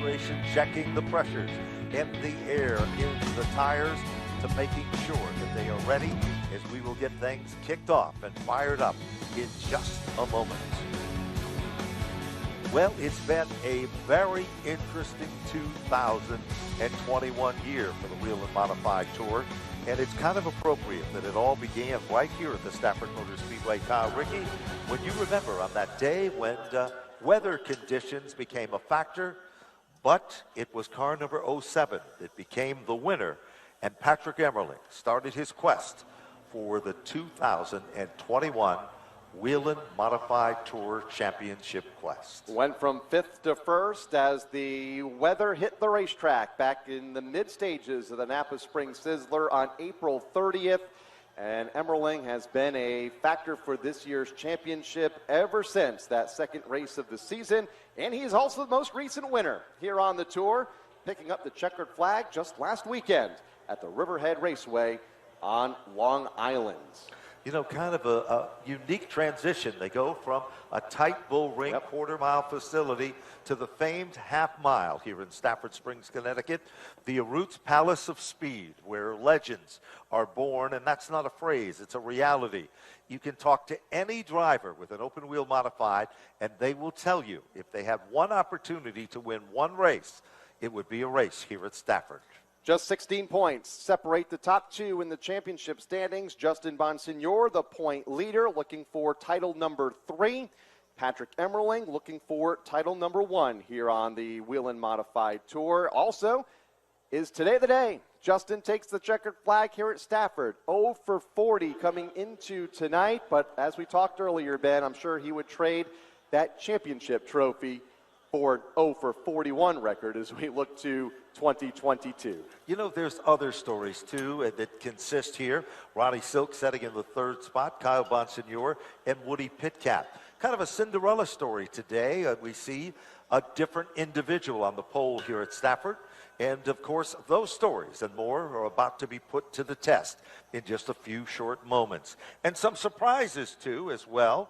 operation, checking the pressures in the air, in the tires, to making sure that they are ready as we will get things kicked off and fired up in just a moment. Well, it's been a very interesting 2021 year for the Whelen Modified Tour, and it's kind of appropriate that it all began right here at the Stafford Motor Speedway. Kyle, Ricky, when you remember on that day when weather conditions became a factor, but it was car number 07 that became the winner, and Patrick Emmerling started his quest for the 2021 Whelen Modified Tour Championship quest. Went from 5th to 1st as the weather hit the racetrack back in the mid stages of the NAPA Spring Sizzler on April 30th. And Emmerling has been a factor for this year's championship ever since that second race of the season. And he's also the most recent winner here on the tour, picking up the checkered flag just last weekend at the Riverhead Raceway on Long Island. You know, kind of a unique transition. They go from a tight bull ring quarter-mile facility to the famed half-mile here in Stafford Springs, Connecticut, the Arut's Palace of Speed, where legends are born, and that's not a phrase, it's a reality. You can talk to any driver with an open-wheel modified, and they will tell you if they had one opportunity to win one race, it would be a race here at Stafford. Just 16 points separate the top two in the championship standings. Justin Bonsignore, the point leader, looking for title number 3. Patrick Emmerling looking for title number 1 here on the Whelen Modified Tour. Also, is today the day Justin takes the checkered flag here at Stafford. 0 for 40 coming into tonight, but as we talked earlier, Ben, I'm sure he would trade that championship trophy for 0 for 41 record as we look to 2022. You know, there's other stories, too, that consist here. Ronnie Silk setting in the 3rd spot, Kyle Bonsignore, and Woody Pitcat. Kind of a Cinderella story today. We see a different individual on the pole here at Stafford. And, of course, those stories and more are about to be put to the test in just a few short moments. And some surprises, too, as well.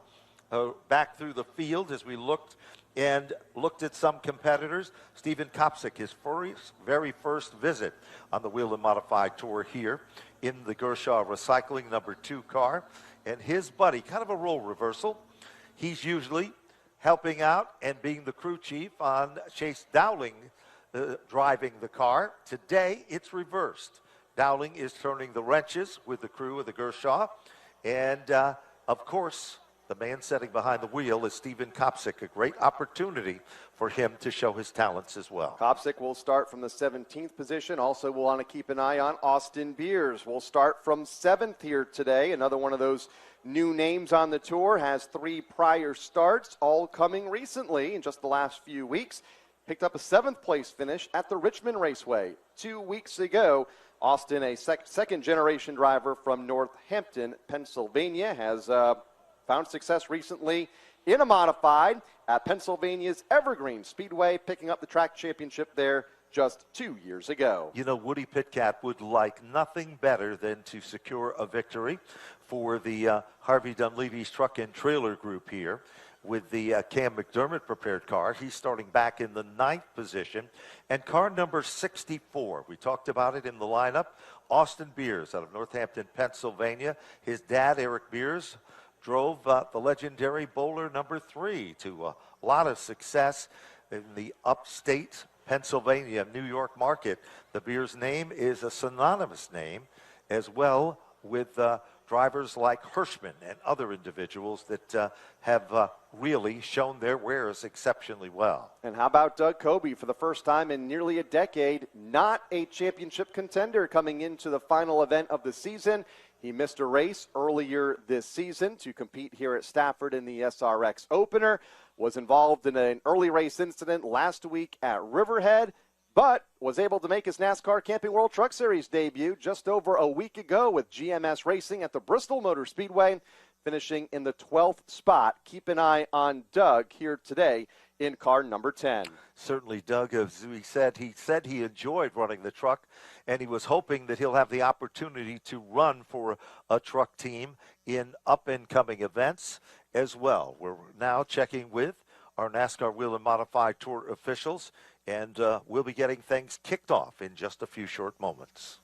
Back through the field as we looked at some competitors. Stephen Kopsick, his very first visit on the Whelen Modified Tour here in the Gershaw Recycling number 2 car. And his buddy, kind of a role reversal. He's usually helping out and being the crew chief on Chase Dowling driving the car. Today, it's reversed. Dowling is turning the wrenches with the crew of the Gershaw. And, of course, the man sitting behind the wheel is Stephen Kopsick, a great opportunity for him to show his talents as well. Kopsick will start from the 17th position. Also, we'll want to keep an eye on Austin Beers. We'll start from 7th here today. Another one of those new names on the tour, has 3 prior starts, all coming recently in just the last few weeks. Picked up a 7th place finish at the Richmond Raceway 2 weeks ago. Austin, a second-generation driver from Northampton, Pennsylvania, has found success recently in a modified at Pennsylvania's Evergreen Speedway, picking up the track championship there just 2 years ago. You know, Woody Pitcat would like nothing better than to secure a victory for the Harvey Dunleavy's Truck and Trailer Group here with the Cam McDermott prepared car. He's starting back in the 9th position. And car number 64, we talked about it in the lineup, Austin Beers out of Northampton, Pennsylvania. His dad, Eric Beers, drove the legendary Bowler number 3 to a lot of success in the upstate Pennsylvania, New York market. The Beers name is a synonymous name as well with drivers like Hirschman and other individuals that have really shown their wares exceptionally well. And how about Doug Coby, for the first time in nearly a decade, not a championship contender coming into the final event of the season. He missed a race earlier this season to compete here at Stafford in the SRX opener, was involved in an early race incident last week at Riverhead, but was able to make his NASCAR Camping World Truck Series debut just over a week ago with GMS Racing at the Bristol Motor Speedway, finishing in the 12th spot. Keep an eye on Doug here today in car number 10. Certainly, Doug, as he said he enjoyed running the truck, and he was hoping that he'll have the opportunity to run for a truck team in up-and-coming events as well. We're now checking with our NASCAR Whelen Modified Tour officials, and we'll be getting things kicked off in just a few short moments.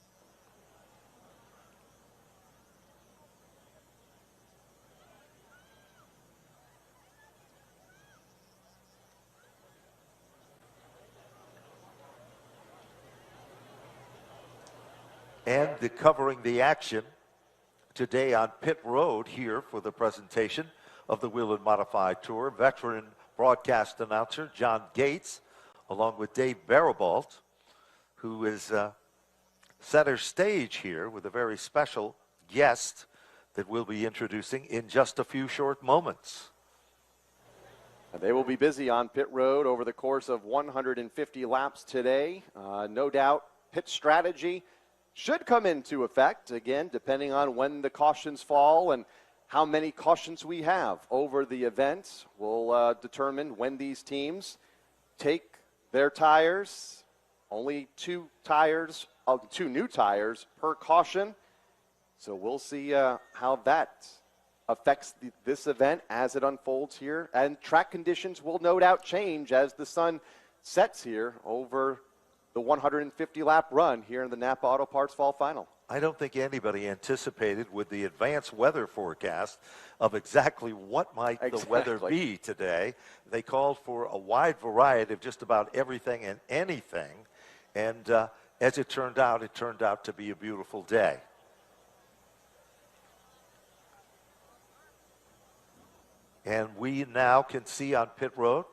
And covering the action today on pit road here for the presentation of the Whelen Modified Tour, veteran broadcast announcer John Gates, along with Dave Barabalt, who is center stage here with a very special guest that we'll be introducing in just a few short moments. They will be busy on pit road over the course of 150 laps today. No doubt pit strategy should come into effect, again, depending on when the cautions fall and how many cautions we have over the event will determine when these teams take their tires. Only two new tires per caution. So we'll see how that affects this event as it unfolds here. And track conditions will no doubt change as the sun sets here over the 150-lap run here in the NAPA Auto Parts Fall Final. I don't think anybody anticipated with the advanced weather forecast of exactly what might the weather be today. They called for a wide variety of just about everything and anything. And as it turned out to be a beautiful day. And we now can see on pit road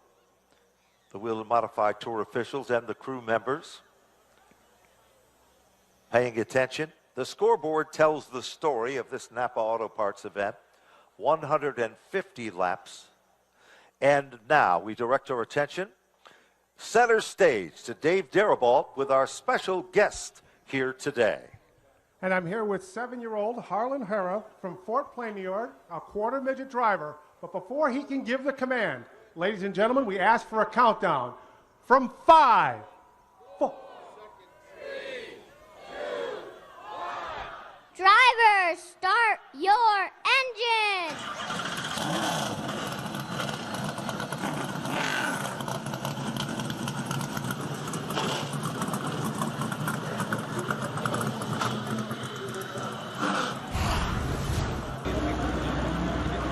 the Whelen Modified Tour officials and the crew members paying attention. The scoreboard tells the story of this NAPA Auto Parts event, 150 laps. And now we direct our attention center stage to Dave Barabalt with our special guest here today. And I'm here with 7-year-old Harlan Hara from Fort Plain, New York, a quarter midget driver. But before he can give the command, ladies and gentlemen, we ask for a countdown from 5, 4. Drivers, start your engine!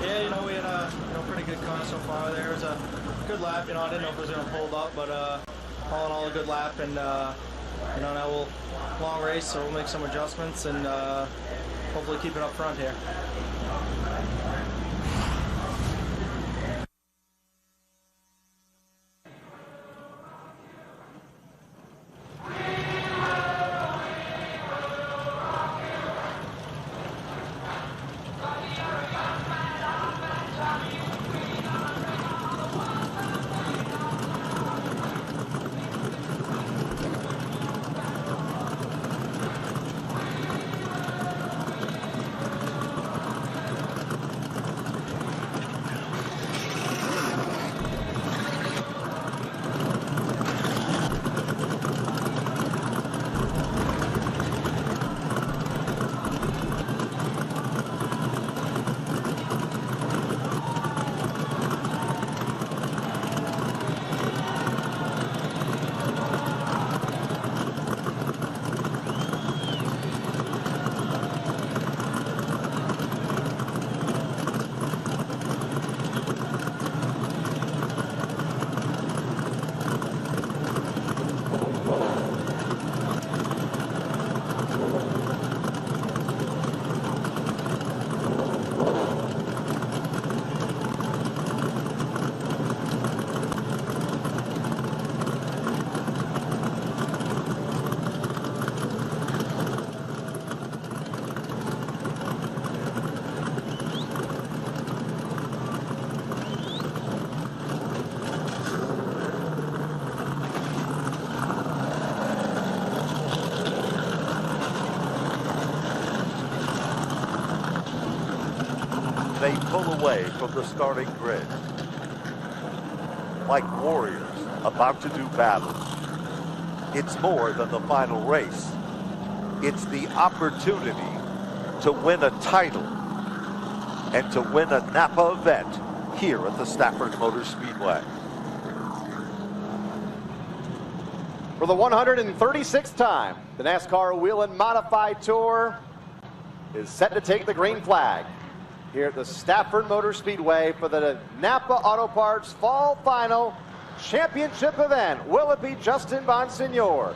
Yeah, we had a pretty good con so far. There was a good lap. I didn't know if it was going to hold up, but all in all, a good lap. And now we'll long race, so we'll make some adjustments and hopefully keep it up front here. They pull away from the starting grid like warriors about to do battle. It's more than the final race. It's the opportunity to win a title and to win a NAPA event here at the Stafford Motor Speedway. For the 136th time, the NASCAR Whelen Modified Tour is set to take the green flag here at the Stafford Motor Speedway for the NAPA Auto Parts Fall Final Championship event. Will it be Justin Bonsignore?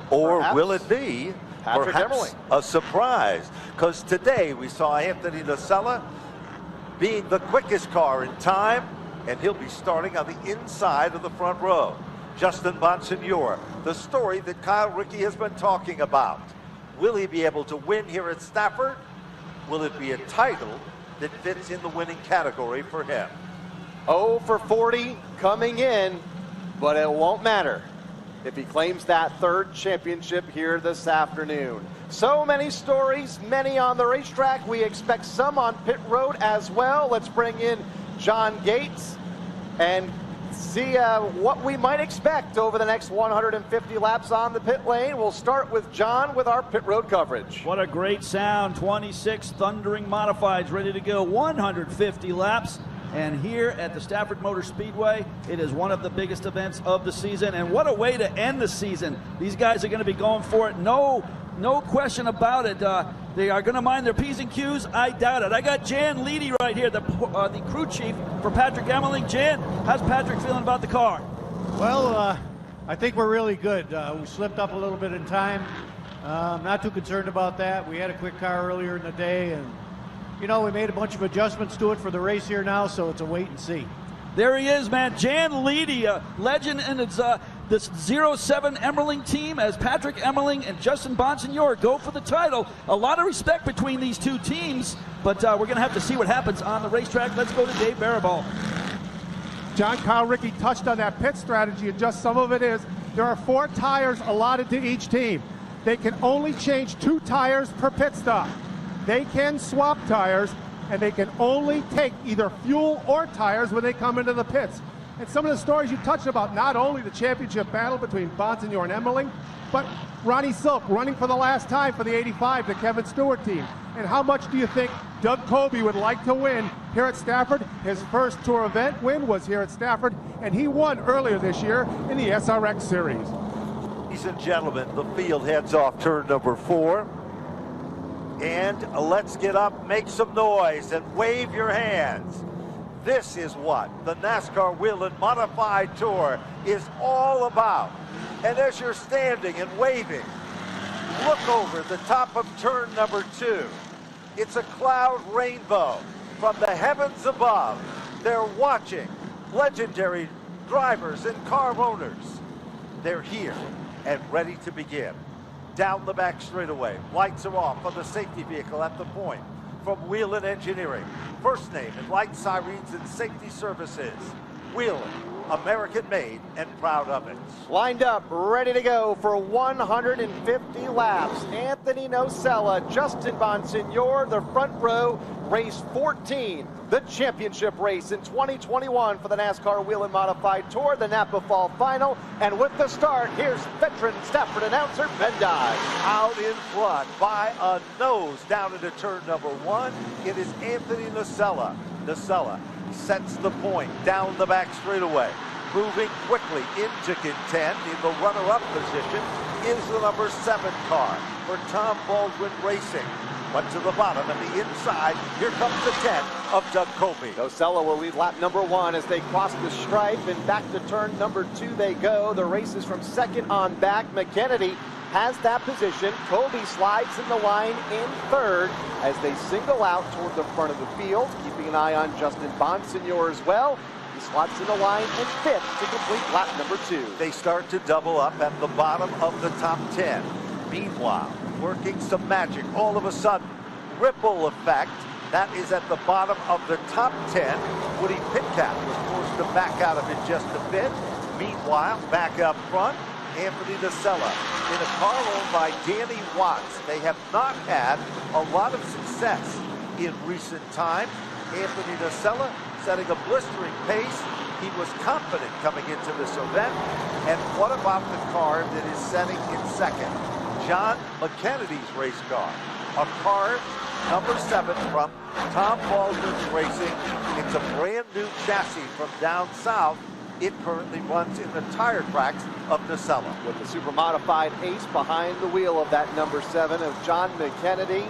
Or Perhaps will it be Patrick perhaps Emerling? a surprise? Because today we saw Anthony Nocella being the quickest car in time, and he'll be starting on the inside of the front row. Justin Bonsignore, the story that Kyle Rickey has been talking about. Will he be able to win here at Stafford? Will it be a title that fits in the winning category for him? 0 for 40 coming in, but it won't matter if he claims that third championship here this afternoon. So many stories, many on the racetrack. We expect some on pit road as well. Let's bring in John Gates and see what we might expect over the next 150 laps on the pit lane. We'll start with John with our pit road coverage. What a great sound. 26 thundering modifieds ready to go. 150 laps. And here at the Stafford Motor Speedway, it is one of the biggest events of the season. And what a way to end the season. These guys are going to be going for it. No question about it. They are going to mind their P's and Q's. I doubt it. I got Jan Leedy right here, the crew chief for Patrick Emerling. Jan, how's Patrick feeling about the car? Well, I think we're really good. We slipped up a little bit in time. Not too concerned about that. We had a quick car earlier in the day, and you know, we made a bunch of adjustments to it for the race here now, so it's a wait and see. There he is, man. Jan Leedy, a legend in this 07 Emerling team, as Patrick Emerling and Justin Bonsignore go for the title. A lot of respect between these two teams, but we're going to have to see what happens on the racetrack. Let's go to Dave Barabal. John, Kyle Rickey touched on that pit strategy, and just some of it is there are 4 tires allotted to each team. They can only change 2 tires per pit stop. They can swap tires, and they can only take either fuel or tires when they come into the pits. And some of the stories you touched about, not only the championship battle between Bonsignore and Emerling, but Ronnie Silk running for the last time for the 85, the Kevin Stewart team. And how much do you think Doug Colby would like to win here at Stafford? His first tour event win was here at Stafford, and he won earlier this year in the SRX Series. Ladies and gentlemen, the field heads off turn number 4. And let's get up, make some noise, and wave your hands. This is what the NASCAR Whelen Modified Tour is all about. And as you're standing and waving, look over the top of turn number 2. It's a cloud rainbow from the heavens above. They're watching legendary drivers and car owners. They're here and ready to begin. Down the back straightaway. Lights are off on the safety vehicle at the point. From Whelen Engineering. First name in light sirens and safety services. Whelen, American made and proud of it. Lined up, ready to go for 150 laps. Anthony Nocella, Justin Bonsignore, the front row, race 14. The championship race in 2021 for the NASCAR Whelen Modified Tour, the NAPA Fall Final. And with the start, here's veteran Stafford announcer Ben Dye. Out in front by a nose down into turn number 1. It is Anthony Nocella. Nocella sets the point down the back straightaway. Moving quickly into contend in the runner-up position is the number 7 car for Tom Baldwin Racing. But to the bottom and the inside, here comes the 10 of Doug Colby. Nocella will lead lap number 1 as they cross the stripe, and back to turn number 2 they go. The race is from second on back. McKennedy has that position. Colby slides in the line in third as they single out toward the front of the field, keeping an eye on Justin Bonsignore as well. He slots in the line in fifth to complete lap number 2. They start to double up at the bottom of the top 10. Meanwhile, working some magic all of a sudden. Ripple effect. That is at the bottom of the top 10. Woody Pitcat was forced to back out of it just a bit. Meanwhile, back up front, Anthony Nocella in a car owned by Danny Watts. They have not had a lot of success in recent time. Anthony Nocella setting a blistering pace. He was confident coming into this event. And what about the car that is setting in second? John McKennedy's race car. a car number 7 from Tom Baldwin's Racing. It's a brand new chassis from down south. It currently runs in the tire tracks of Nacella. With the super modified ace behind the wheel of that number 7 of John McKennedy,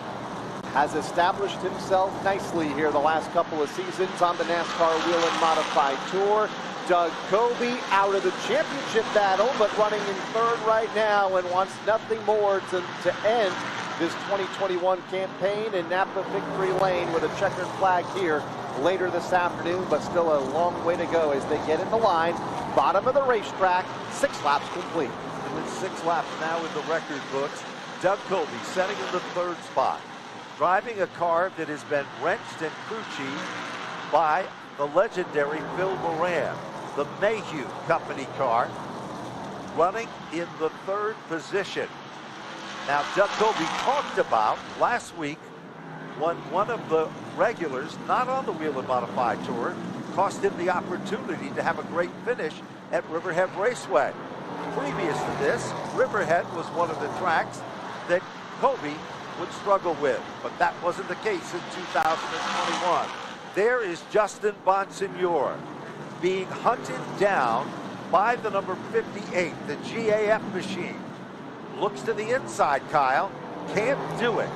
has established himself nicely here the last couple of seasons on the NASCAR Whelen Modified Tour. Doug Coby out of the championship battle, but running in third right now and wants nothing more to end this 2021 campaign in Napa Victory Lane with a checkered flag here later this afternoon, but still a long way to go as they get in the line. Bottom of the racetrack, 6 laps complete. With 6 laps now in the record books, Doug Coby setting in the 3rd spot, driving a car that has been wrenched and crew chiefed by the legendary Phil Moran, the Mayhew Company car, running in the 3rd position. Now, Doug Coby talked about last week when one of the regulars, not on the Whelen Modified Tour, cost him the opportunity to have a great finish at Riverhead Raceway. Previous to this, Riverhead was one of the tracks that Coby would struggle with, but that wasn't the case in 2021. There is Justin Bonsignore being hunted down by the number 58, the GAF machine. Looks to the inside, Kyle. Can't do it.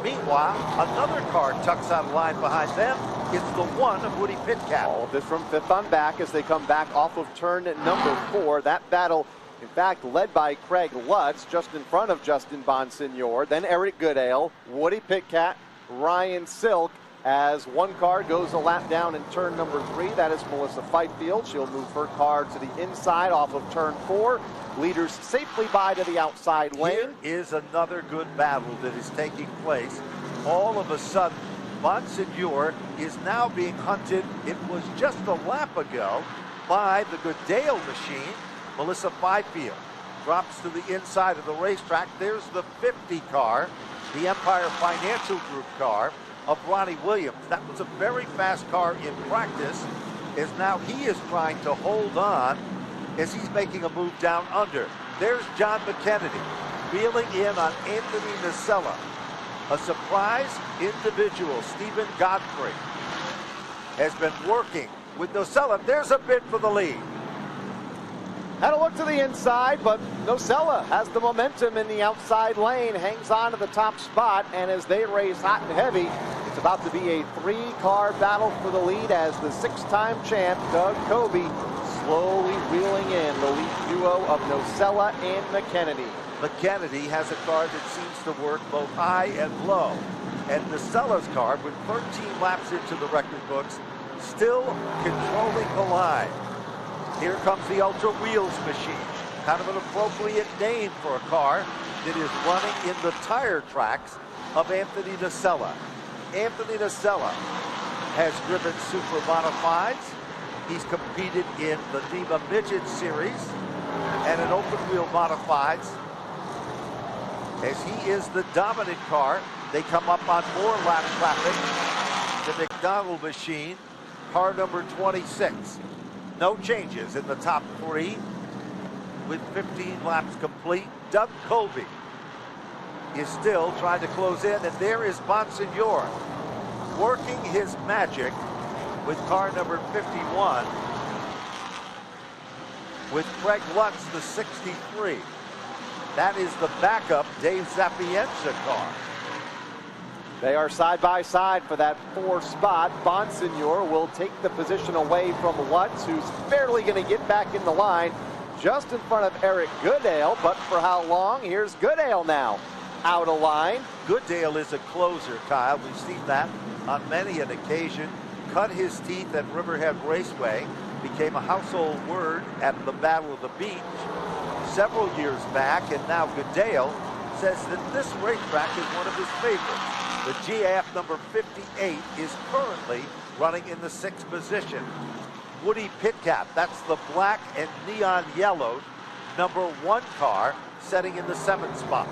Meanwhile, another car tucks out of line behind them. It's the 1 of Woody Pitcat. All of this from 5th on back as they come back off of turn number 4. That battle, in fact, led by Craig Lutz, just in front of Justin Bonsignore. Then Eric Goodale, Woody Pitcat, Ryan Silk, as one car goes a lap down in turn number 3. That is Melissa Fifield. She'll move her car to the inside off of turn 4. Leaders safely by to the outside lane. Here is another good battle that is taking place. All of a sudden, Bonsignore is now being hunted. It was just a lap ago by the Goodale machine. Melissa Fifield drops to the inside of the racetrack. There's the 50 car, the Empire Financial Group car of Ronnie Williams. That was a very fast car in practice, as now he is trying to hold on as he's making a move down under. There's John McKennedy wheeling in on Anthony Nacella. A surprise individual, Stephen Godfrey, has been working with Nacella. There's a bid for the lead. Had a look to the inside, but Nacella has the momentum in the outside lane, hangs on to the top spot, and as they race hot and heavy, it's about to be a 3-car battle for the lead as the 6-time champ, Doug Coby, slowly wheeling in the lead duo of Nacella and McKennedy. McKennedy has a car that seems to work both high and low. And Nacella's car, with 13 laps into the record books, still controlling the line. Here comes the Ultra Wheels machine. Kind of an appropriate name for a car that is running in the tire tracks of Anthony Nacella. Anthony Nacella has driven super modifieds. He's competed in the NEMA Midget Series and an open wheel modifieds. As he is the dominant car, they come up on more lap traffic. The McDonald machine, car number 26. No changes in the top 3 with 15 laps complete. Doug Coby is still trying to close in, and there is Bonsignore working his magic with car number 51 with Craig Lutz, the 63. That is the backup Dave Zapienza car. They are side by side for that 4th spot. Bonsignore will take the position away from Lutz, who's barely going to get back in the line just in front of Eric Goodale. But for how long? Here's Goodale now out of line. Goodale is a closer, Kyle. We've seen that on many an occasion. Cut his teeth at Riverhead Raceway, became a household word at the Battle of the Beach several years back, and now Goodale says that this racetrack is one of his favorites. The GAF number 58 is currently running in the 6th position. Woody Pitcat, that's the black and neon yellow number 1 car, setting in the 7th spot.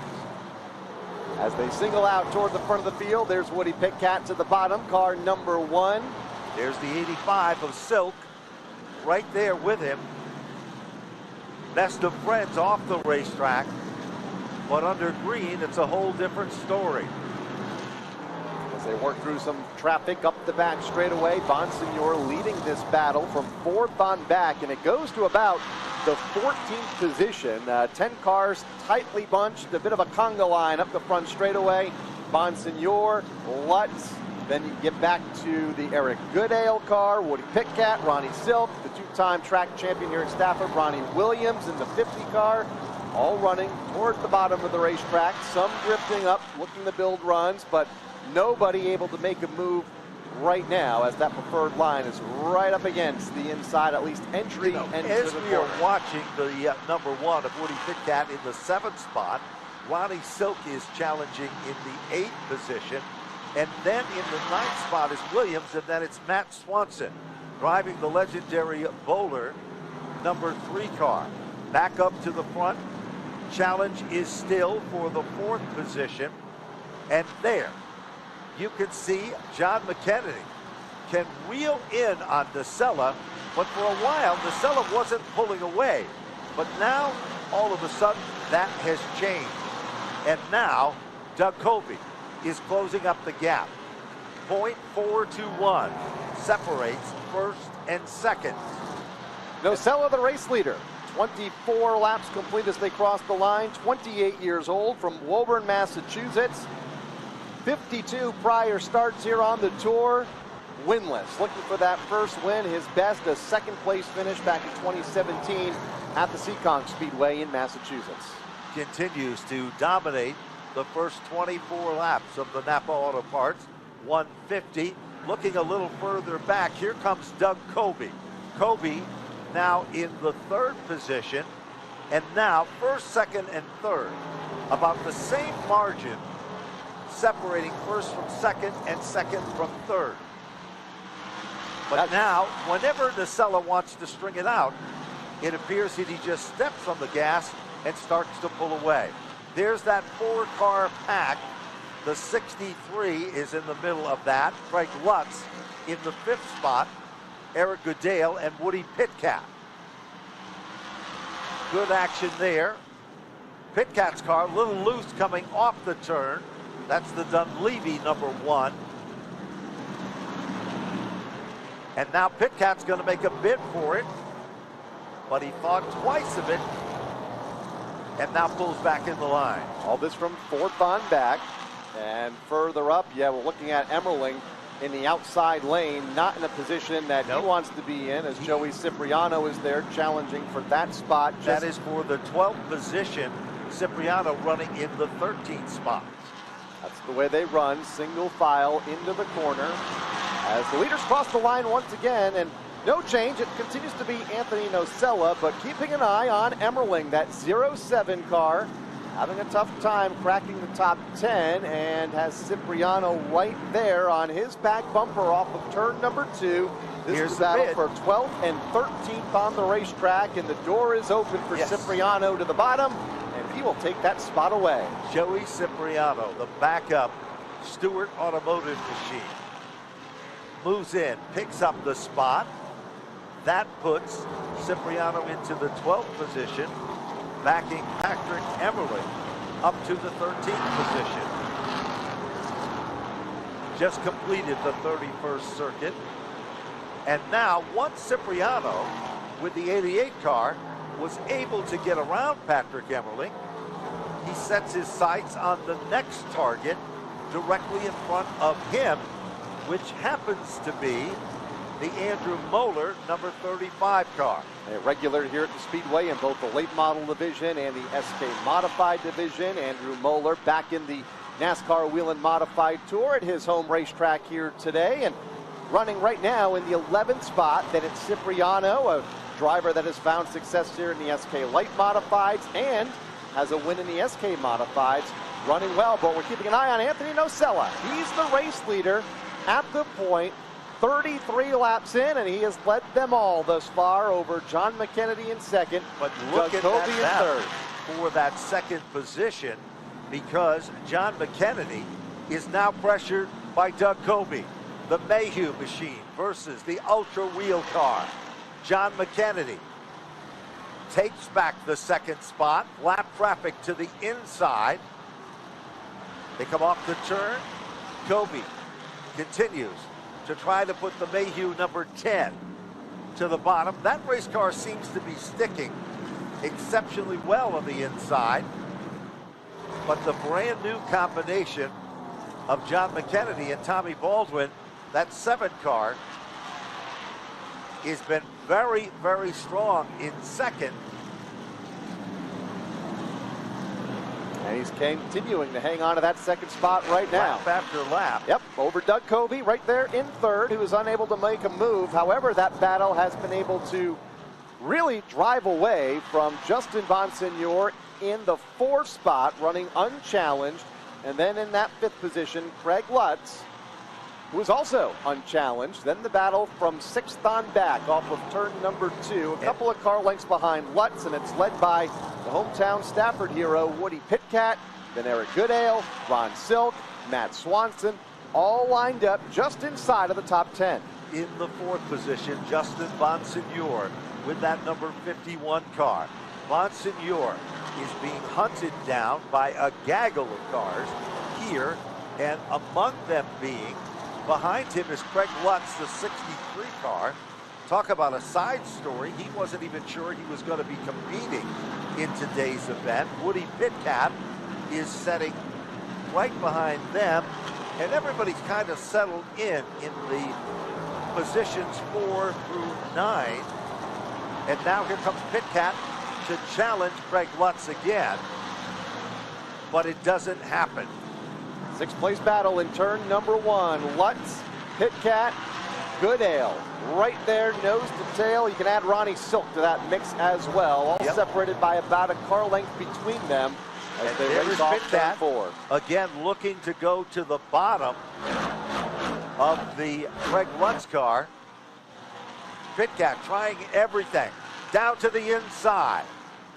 As they single out toward the front of the field, there's Woody Pitcat to the bottom, car number 1. There's the 85 of Silk right there with him. Best of friends off the racetrack, but under green, it's a whole different story. as they work through some traffic up the back straightaway. Bonsignore leading this battle from 4th on back, and it goes to about the 14th position. 10 cars tightly bunched, a bit of a conga line up the front straightaway. Bonsignore, Lutz, then you get back to the Eric Goodale car, Woody Pitcat, Ronnie Silk, the two-time track champion here at Stafford, Ronnie Williams in the 50 car, all running toward the bottom of the racetrack, some drifting up, looking to build runs, but nobody able to make a move right now as that preferred line is right up against the inside, at least entry. As we are watching the number 1 of Woody Pitcat in the 7th spot, Ronnie Silk is challenging in the 8th position. And then in the 9th spot is Williams, and then it's Matt Swanson driving the legendary Bowler number 3 car. Back up to the front. Challenge is still for the 4th position. And there, you can see John McKennedy can wheel in on DeSella, but for a while, DeSella wasn't pulling away. But now, all of a sudden, that has changed. And now, Doug Colby is closing up the gap. 0.421 separates 1st and 2nd. Nocella, the race leader. 24 laps complete as they cross the line. 28 years old from Woburn, Massachusetts. 52 prior starts here on the tour. Winless. Looking for that first win. His best, a 2nd place finish back in 2017 at the Seekonk Speedway in Massachusetts. Continues to dominate the first 24 laps of the NAPA Auto Parts. 150. Looking a little further back, here comes Doug Colby. Colby now in the 3rd position, and now 1st, 2nd, and 3rd. About the same margin, separating 1st from 2nd and 2nd from 3rd. But now, whenever DeSella wants to string it out, it appears that he just steps on the gas and starts to pull away. There's that 4-car pack. The 63 is in the middle of that. Craig Lutz in the 5th spot. Eric Goodale and Woody Pitcat. Good action there. Pitcat's car a little loose coming off the turn. That's the Dunleavy number 1. And now Pitcat's going to make a bid for it, but he thought twice of it and now pulls back in the line. All this from 4th on back. And further up, yeah, we're looking at Emmerling in the outside lane, not in a position that he wants to be in, as Joey Cipriano is there challenging for that spot. That is for the 12th position. Cipriano running in the 13th spot. That's the way they run, single file into the corner. As the leaders cross the line once again, and no change. It continues to be Anthony Nocella, but keeping an eye on Emmerling, that 07 car, having a tough time cracking the top 10, and has Cipriano right there on his back bumper off of turn number 2. This is a battle for 12th and 13th on the racetrack, and the door is open for Cipriano to the bottom, and he will take that spot away. Joey Cipriano, the backup Stewart Automotive machine, moves in, picks up the spot. That puts Cipriano into the 12th position, backing Patrick Emmerling up to the 13th position. Just completed the 31st circuit. And now, once Cipriano, with the 88 car, was able to get around Patrick Emmerling, he sets his sights on the next target directly in front of him, which happens to be the Andrew Moeller number 35 car. A regular here at the Speedway in both the late model division and the SK Modified division. Andrew Moeller back in the NASCAR Whelen Modified Tour at his home racetrack here today, and running right now in the 11th spot. Then it's Cipriano, a driver that has found success here in the SK Light Modifieds and has a win in the SK Modifieds, running well. But we're keeping an eye on Anthony Nocella. He's the race leader at the point, 33 laps in, and he has led them all thus far over John McKennedy in 2nd, but look at that in battle 3rd. for that 2nd position, because John McKennedy is now pressured by Doug Colby. The Mayhew machine versus the Ultra Wheel car. John McKennedy takes back the 2nd spot. Lap traffic to the inside. They come off the turn. Colby continues to try to put the Mayhew number 10 to the bottom. That race car seems to be sticking exceptionally well on the inside. But the brand new combination of John McKennedy and Tommy Baldwin, that 7 car, has been very, very strong in second. And he's continuing to hang on to that second spot right now. Lap after lap. Yep, over Doug Covey right there in third, who was unable to make a move. However, that battle has been able to really drive away from Justin Bonsignore in the 4th spot, running unchallenged. And then in that 5th position, Craig Lutz, who was also unchallenged. Then the battle from 6th on back off of turn number 2. A couple of car lengths behind Lutz, and it's led by the hometown Stafford hero, Woody Pitcat, then Eric Goodale, Ron Silk, Matt Swanson, all lined up just inside of the top 10. In the 4th position, Justin Bonsignore with that number 51 car. Bonsignore is being hunted down by a gaggle of cars here, and among them being, behind him is Craig Lutz, the 63 car. Talk about a side story. He wasn't even sure he was going to be competing in today's event. Woody Pitcat is setting right behind them, and everybody's kind of settled in the positions 4 through 9. And now here comes Pitcat to challenge Craig Lutz again, but it doesn't happen. 6th place battle in turn number 1. Lutz, Pitcat, Goodale, right there, nose to tail. You can add Ronnie Silk to that mix as well, all separated by about a car length between them as and they race off turn 4. Again, looking to go to the bottom of the Craig Lutz car. Pitcat trying everything. Down to the inside.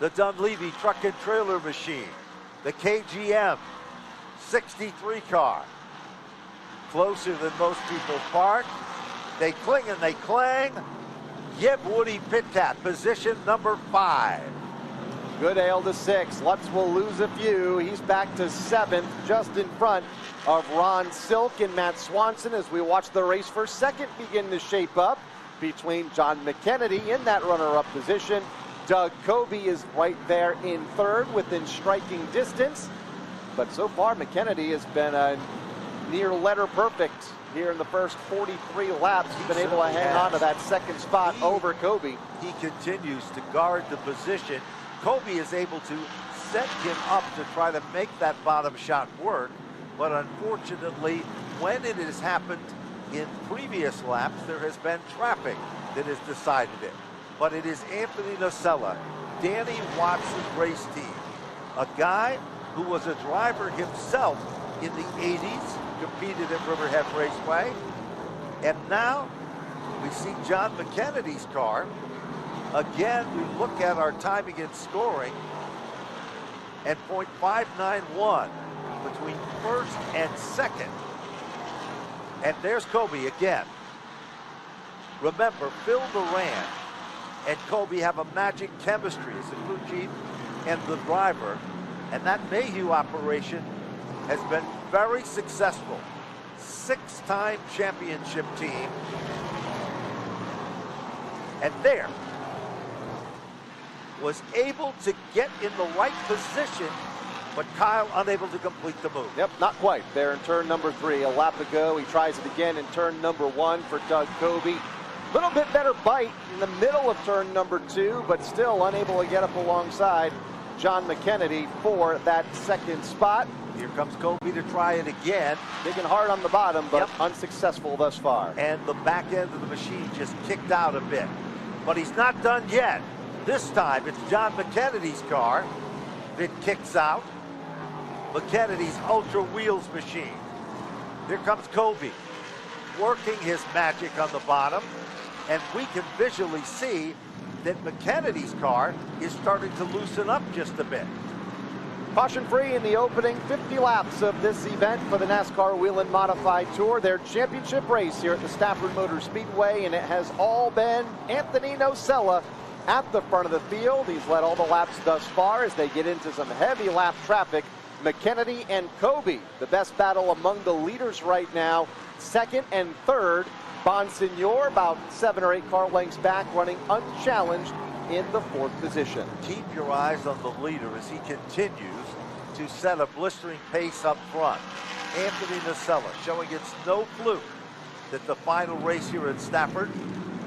The Dunleavy truck and trailer machine. The KGM 63 car. Closer than most people park. They cling and they clang. Yep, Woody Pitcat, position number 5. Goodale to 6. Lutz will lose a few. He's back to 7th, just in front of Ron Silk and Matt Swanson as we watch the race for second begin to shape up between John McKennedy in that runner-up position. Doug Covey is right there in third within striking distance. But so far, McKennedy has been a near letter perfect here in the first 43 laps. He's been able to hang on to that second spot over Covey. He continues to guard the position. Covey is able to set him up to try to make that bottom shot work. But unfortunately, when it has happened in previous laps, there has been traffic that has decided it. But it is Anthony Nocella, Danny Watson's race team, a guy who was a driver himself in the 80s, competed at Riverhead Raceway, and now we see John McKennedy's car. Again, we look at our timing and scoring, and .591 between first and second. And there's Covey again. Remember, Phil Duran and Covey have a magic chemistry as the crew chief and the driver, and that Mayhew operation has been very successful. 6-time championship team. And there was able to get in the right position, but Kyle unable to complete the move. Yep, not quite there in turn number 3. A lap ago, he tries it again in turn number 1 for Doug Covey. Little bit better bite in the middle of turn number 2, but still unable to get up alongside John McKennedy for that second spot. Here comes Covey to try it again. Digging hard on the bottom, but unsuccessful thus far. And the back end of the machine just kicked out a bit. But he's not done yet. This time it's John McKennedy's car that kicks out. McKennedy's Ultra Wheels machine. Here comes Covey, working his magic on the bottom. And we can visually see that McKennedy's car is starting to loosen up just a bit. Caution free in the opening 50 laps of this event for the NASCAR Whelen Modified Tour, their championship race here at the Stafford Motor Speedway, and it has all been Anthony Nocella at the front of the field. He's led all the laps thus far as they get into some heavy lap traffic. McKennedy and Covey, the best battle among the leaders right now Second and third, Bonsignore about 7 or 8 car lengths back, running unchallenged in the 4th position. Keep your eyes on the leader as he continues to set a blistering pace up front. Anthony Nocella showing it's no fluke that the final race here at Stafford,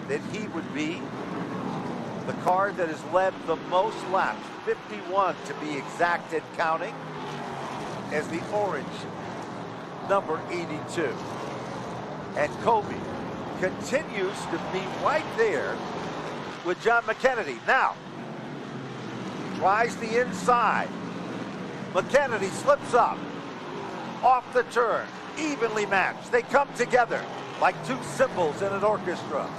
that he would be the car that has led the most laps, 51 to be exact and counting, as the orange number 82. And Kobe continues to be right there with John McKennedy. Now, tries the inside. McKennedy slips up, off the turn, evenly matched. They come together like two cymbals in an orchestra.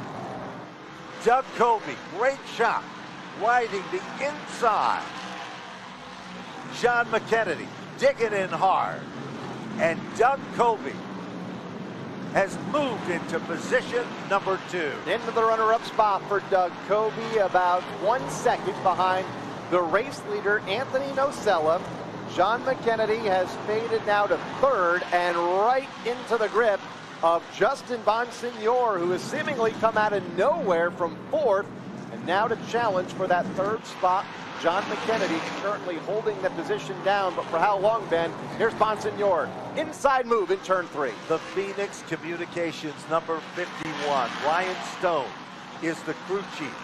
Doug Kobe, great shot, riding the inside. John McKennedy digging in hard. And Doug Kobe has moved into position number 2. Into the runner-up spot for Doug Kobe, about 1 second behind the race leader, Anthony Nocella. John McKennedy has faded now to 3rd and right into the grip of Justin Bonsignore, who has seemingly come out of nowhere from 4th, and now to challenge for that 3rd spot. John McKennedy currently holding the position down, but for how long, Ben? Here's Bonsignore. Inside move in turn 3. The Phoenix Communications number 51, Ryan Stone, is the crew chief.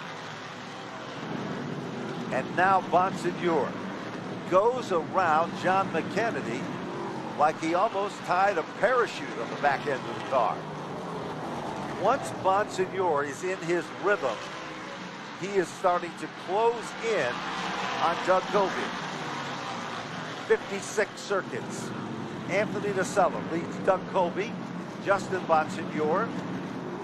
And now Bonsignore goes around John McKennedy like he almost tied a parachute on the back end of the car. Once Bonsignore is in his rhythm, he is starting to close in on Doug Kobe. 56 circuits. Anthony Nocella leads Doug Kobe, Justin Bonsignore,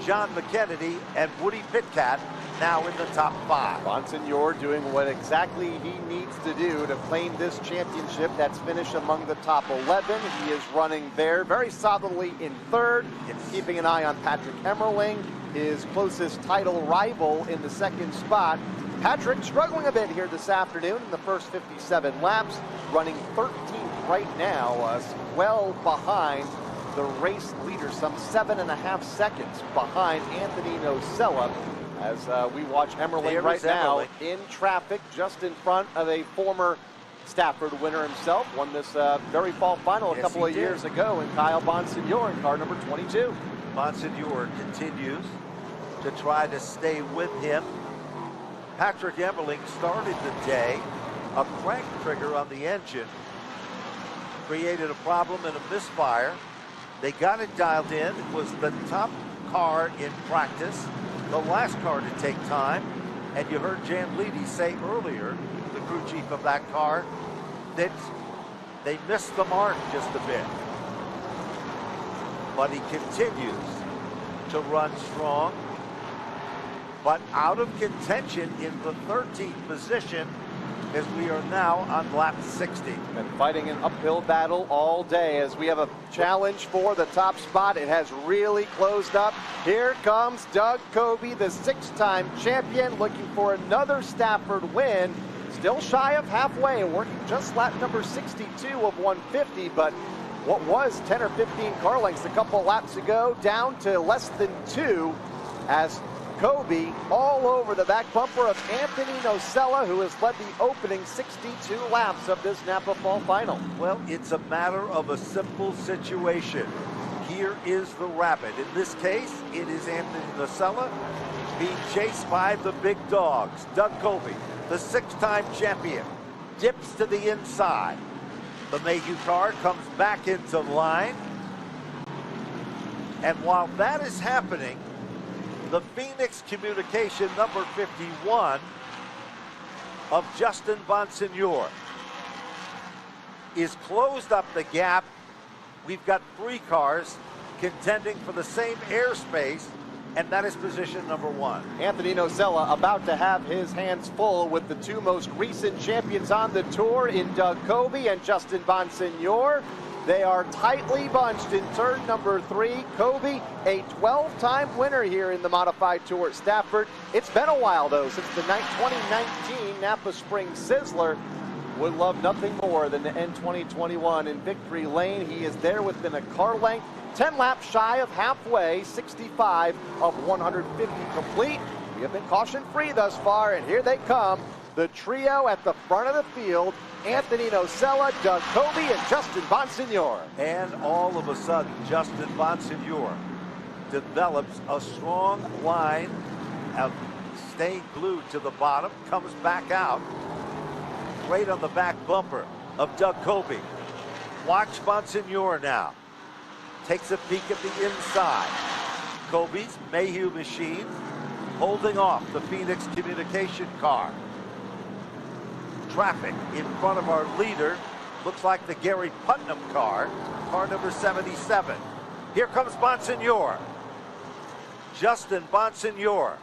John McKennedy, and Woody Pitcat now in the top 5. Bonsignore doing what exactly he needs to do to claim this championship. That's finish among the top 11. He is running there very solidly in 3rd. Keeping an eye on Patrick Emmerling, his closest title rival in the 2nd spot. Patrick struggling a bit here this afternoon in the first 57 laps, running 13th right now, well behind the race leader, some 7.5 seconds behind Anthony Nocella, as we watch Emmerling right now in traffic, just in front of a former Stafford winner himself. Won this very fall final a couple of years ago in Kyle Bonsignore in car number 22. Bonsignore continues to try to stay with him. Patrick Emmerling started the day. A crank trigger on the engine created a problem and a misfire. They got it dialed in. It was the top car in practice, the last car to take time. And you heard Jan Leedy say earlier, the crew chief of that car, that they missed the mark just a bit. But he continues to run strong, but out of contention in the 13th position as we are now on lap 60. Been fighting an uphill battle all day as we have a challenge for the top spot. It has really closed up. Here comes Doug Kobe, the 6-time champion, looking for another Stafford win. Still shy of halfway, working just lap number 62 of 150, but what was 10 or 15 car lengths a couple laps ago down to less than 2 as Kobe all over the back bumper of Anthony Nocella, who has led the opening 62 laps of this NAPA Fall Final. Well, it's a matter of a simple situation. Here is the rabbit. In this case, it is Anthony Nocella being chased by the big dogs. Doug Kobe, the 6-time champion, dips to the inside. The Mayhew car comes back into line. And while that is happening, the Phoenix Communication number 51 of Justin Bonsignore is closed up the gap. We've got 3 cars contending for the same airspace, and that is position number 1. Anthony Nocella about to have his hands full with the 2 most recent champions on the tour in Doug Kobe and Justin Bonsignore. They are tightly bunched in turn number 3. Kobe, a 12-time winner here in the Modified Tour at Stafford. It's been a while, though, since the 2019 Napa Spring Sizzler. Would love nothing more than to end 2021 in victory lane. He is there within a car length. 10 laps shy of halfway, 65 of 150 complete. We have been caution-free thus far, and here they come. The trio at the front of the field, Anthony Nocella, Doug Coby, and Justin Bonsignore. And all of a sudden, Justin Bonsignore develops a strong line of staying glued to the bottom, comes back out, right on the back bumper of Doug Coby. Watch Bonsignore now. Takes a peek at the inside. Coby's Mayhew machine holding off the Phoenix communication car. Traffic in front of our leader. Looks like the Gary Putnam car number 77. Here comes Bonsignore. Justin Bonsignore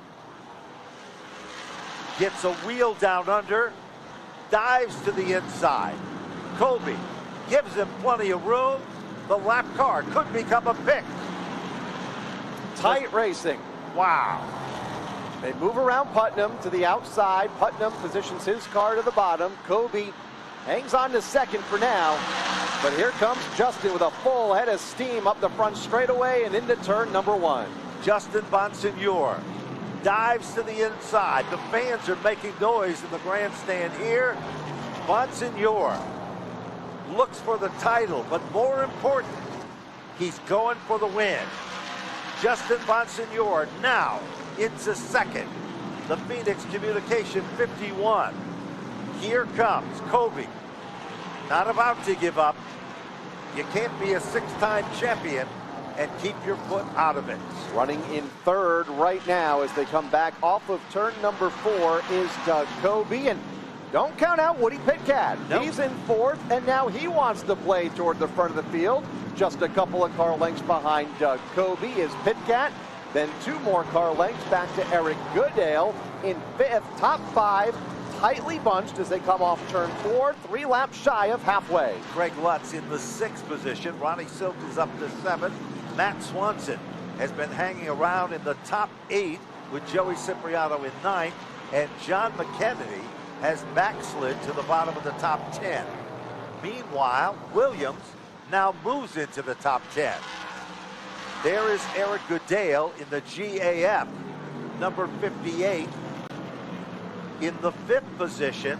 gets a wheel down under, dives to the inside. Coby gives him plenty of room. The lap car could become a pick. Tight racing. Wow. They move around Putnam to the outside. Putnam positions his car to the bottom. Coby hangs on to second for now. But here comes Justin with a full head of steam up the front straightaway and into turn number 1. Justin Bonsignore dives to the inside. The fans are making noise in the grandstand here. Bonsignore looks for the title, but more important, he's going for the win. Justin Bonsignore now into second. The Phoenix Communication 51. Here comes Coby. Not about to give up. You can't be a 6-time champion and keep your foot out of it. Running in third right now as they come back off of turn number 4 is Doug Coby. And don't count out Woody Pitkat. Nope. He's in fourth, and now he wants to play toward the front of the field. Just a couple of car lengths behind Doug Coby is Pitkat. Then 2 more car lengths back to Eric Goodale in 5th. Top 5 tightly bunched as they come off turn 4, 3 laps shy of halfway. Greg Lutz in the 6th position. Ronnie Silk is up to 7th. Matt Swanson has been hanging around in the top 8 with Joey Cipriano in 9th. And John McKennedy has backslid to the bottom of the top 10. Meanwhile, Williams now moves into the top 10. There is Eric Goodale in the GAF, number 58. In the 5th position.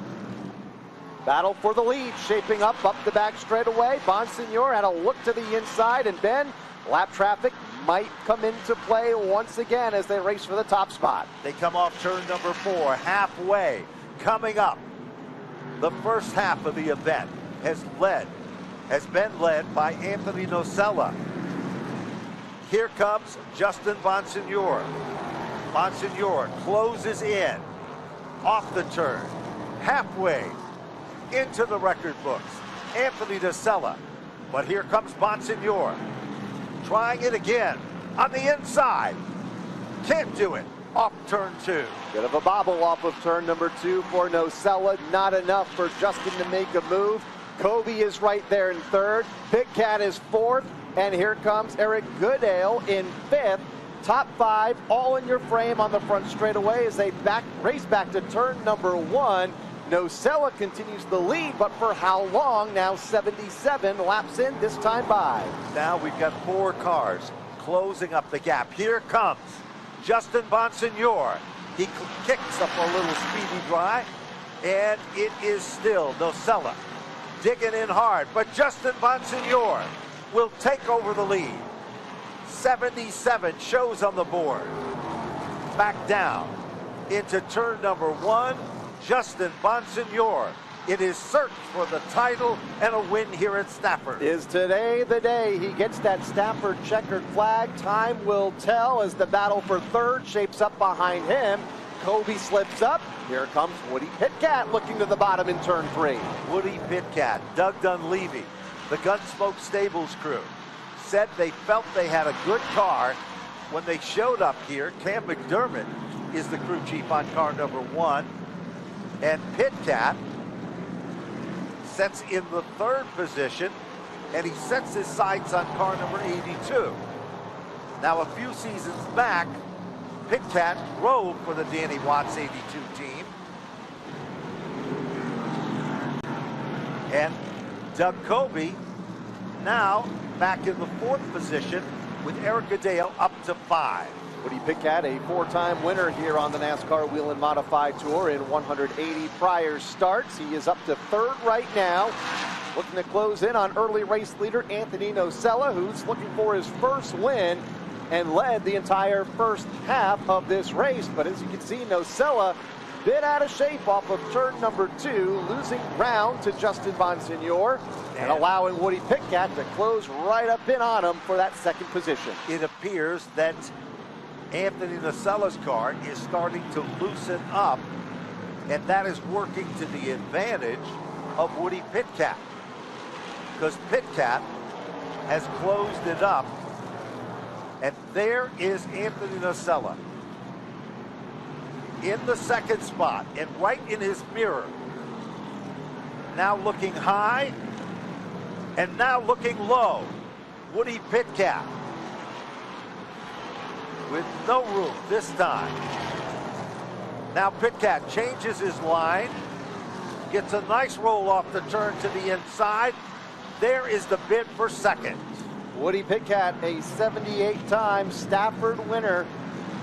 Battle for the lead shaping up the back straightaway. Bonsignore had a look to the inside, and Ben, lap traffic might come into play once again as they race for the top spot. They come off turn number 4, halfway. Coming up, the first half of the event has been led by Anthony Nocella. Here comes Justin Bonsignore. Bonsignore closes in, off the turn, halfway into the record books. Anthony Nocella, but here comes Bonsignore. Trying it again on the inside. Can't do it. Off turn 2. Bit of a bobble off of turn number 2 for Nocella. Not enough for Justin to make a move. Coby is right there in 3rd. Pitkat is 4th. And here comes Eric Goodale in 5th. Top 5 all in your frame on the front straightaway as they race back to turn number 1. Nocella continues the lead, but for how long? Now 77 laps in, this time by. Now we've got 4 cars closing up the gap. Here comes Justin Bonsignore. He kicks up a little speedy dry, and it is still Nocella digging in hard, but Justin Bonsignore will take over the lead. 77 shows on the board. Back down into turn number 1. Justin Bonsignore. It is search for the title and a win here at Stafford. Is today the day he gets that Stafford checkered flag? Time will tell as the battle for 3rd shapes up behind him. Coby slips up. Here comes Woody Pitkat looking to the bottom in turn 3. Woody Pitkat, Doug Dunleavy, the Gunsmoke Stables crew, said they felt they had a good car when they showed up here. Cam McDermott is the crew chief on car number 1. And Pitkat sets in the 3rd position, and he sets his sights on car number 82. Now, a few seasons back, Pitkat drove for the Danny Watts 82 team. And Doug Coby now back in the 4th position with Eric Goodale up to 5. Woody Pitkat, a 4-time winner here on the NASCAR Whelen Modified Tour in 180 prior starts. He is up to 3rd right now. Looking to close in on early race leader Anthony Nocella, who's looking for his first win and led the entire first half of this race. But as you can see, Nocella bit out of shape off of turn number 2, losing ground to Justin Bonsignore and allowing Woody Pitkat to close right up in on him for that 2nd position. It appears that Anthony Nocella's car is starting to loosen up, and that is working to the advantage of Woody Pitkat, because Pitkat has closed it up, and there is Anthony Nocella in the 2nd spot and right in his mirror. Now looking high and now looking low. Woody Pitkat with no room this time. Now Pitkat changes his line, gets a nice roll off the turn to the inside. There is the bid for 2nd. Woody Pitkat, a 78-time Stafford winner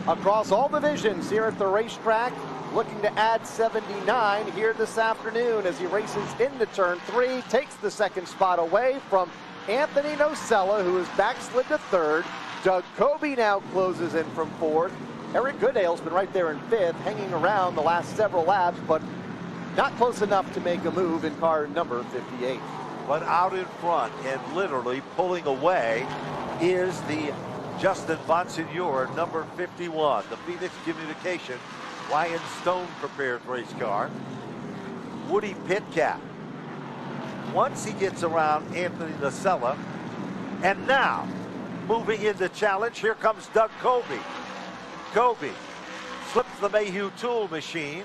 across all divisions here at the racetrack, looking to add 79 here this afternoon as he races into turn 3, takes the 2nd spot away from Anthony Nocella, who is backslid to 3rd. Doug Coby now closes in from 4th. Eric Goodale's been right there in 5th, hanging around the last several laps, but not close enough to make a move in car number 58. But out in front and literally pulling away is the Justin Bonsignore, number 51, the Phoenix Communication Ryan Stone prepared race car. Woody Pitkat, once he gets around Anthony Nocella, and now moving into challenge, here comes Doug Coby. Coby slips the Mayhew tool machine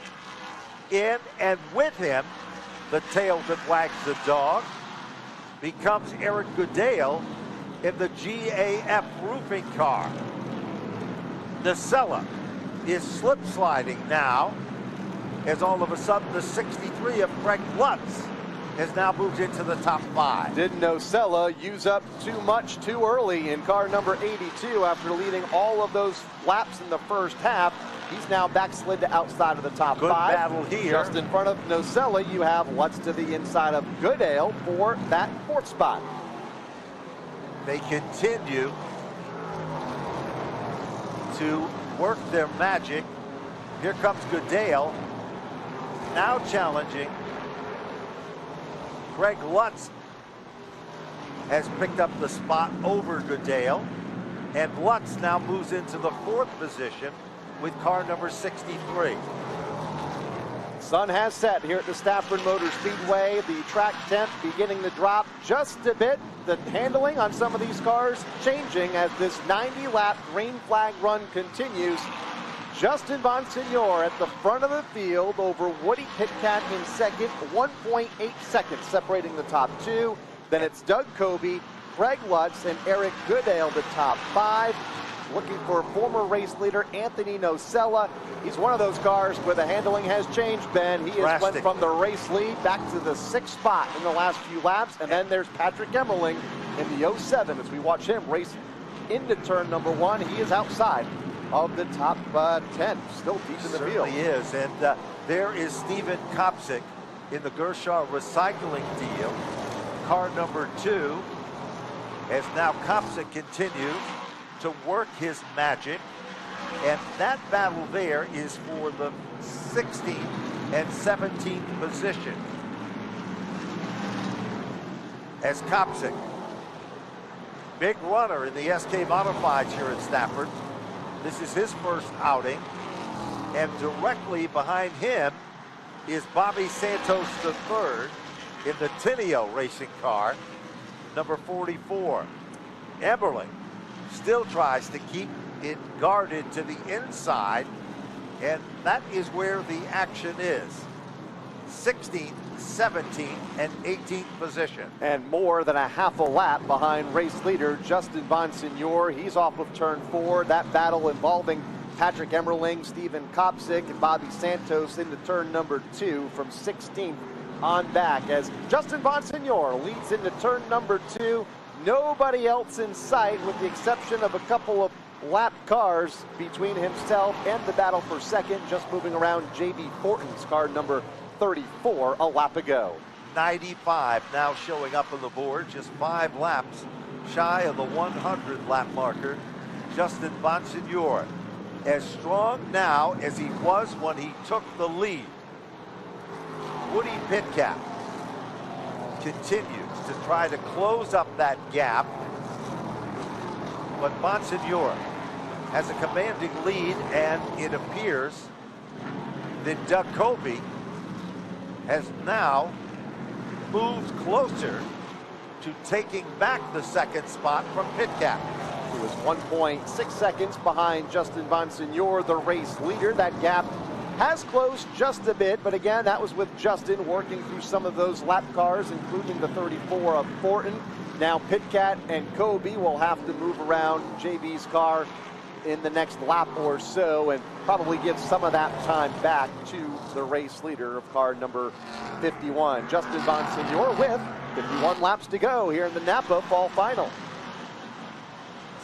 in, and with him, the tail that wags the dog becomes Eric Goodale in the GAF roofing car. Nocella is slip sliding now, as all of a sudden the 63 of Greg Lutz has now moved into the top 5. Did Nocella use up too much too early in car number 82 after leading all of those laps in the first half? He's now backslid to outside of the top 5. Good battle here. Just in front of Nocella, you have Lutz to the inside of Goodale for that 4th spot. They continue to work their magic. Here comes Goodale, now challenging. Greg Lutz has picked up the spot over Goodale, and Lutz now moves into the 4th position with car number 63. Sun has set here at the Stafford Motor Speedway. The track temp beginning to drop just a bit. The handling on some of these cars changing as this 90-lap green flag run continues. Justin Bonsignore at the front of the field over Woody Pitkat in 2nd, 1.8 seconds separating the top 2. Then it's Doug Coby, Greg Lutz, and Eric Goodale, the top 5. Looking for former race leader Anthony Nocella. He's one of those cars where the handling has changed, Ben. He has went from the race lead back to the 6th spot in the last few laps. And then there's Patrick Emmerling in the 07 as we watch him race into turn number 1. He is outside of the top 10, still deep in the field. Certainly is, and there is Steven Kopsick in the Gershaw recycling deal. Car number 2, as now Kopsick continues to work his magic, and that battle there is for the 16th and 17th position. As Kopsick, big runner in the SK Modifieds here at Stafford. This is his first outing, and directly behind him is Bobby Santos III in the Tenio racing car, number 44. Emmerling still tries to keep it guarded to the inside, and that is where the action is. 16th, 17th, and 18th position. And more than a half a lap behind race leader Justin Bonsignore. He's off of turn 4. That battle involving Patrick Emmerling, Steven Kopsick, and Bobby Santos into turn number 2 from 16th on back as Justin Bonsignore leads into turn number 2. Nobody else in sight with the exception of a couple of lap cars between himself and the battle for second, just moving around J.B. Fortin's car number 34 a lap ago. 95 now showing up on the board, just 5 laps shy of the 100 lap marker. Justin Bonsignore, as strong now as he was when he took the lead. Woody Pitcat continues to try to close up that gap, but Bonsignore has a commanding lead, and it appears that Doug Colby has now moved closer to taking back the second spot from Pitcat. He was 1.6 seconds behind Justin Bonsignore, the race leader. That gap has closed just a bit, but again, that was with Justin working through some of those lap cars, including the 34 of Fortin. Now Pitcat and Kobe will have to move around JB's car in the next lap or so and probably give some of that time back to the race leader of car number 51. Justin Bonsignore with 51 laps to go here in the NAPA Fall Final.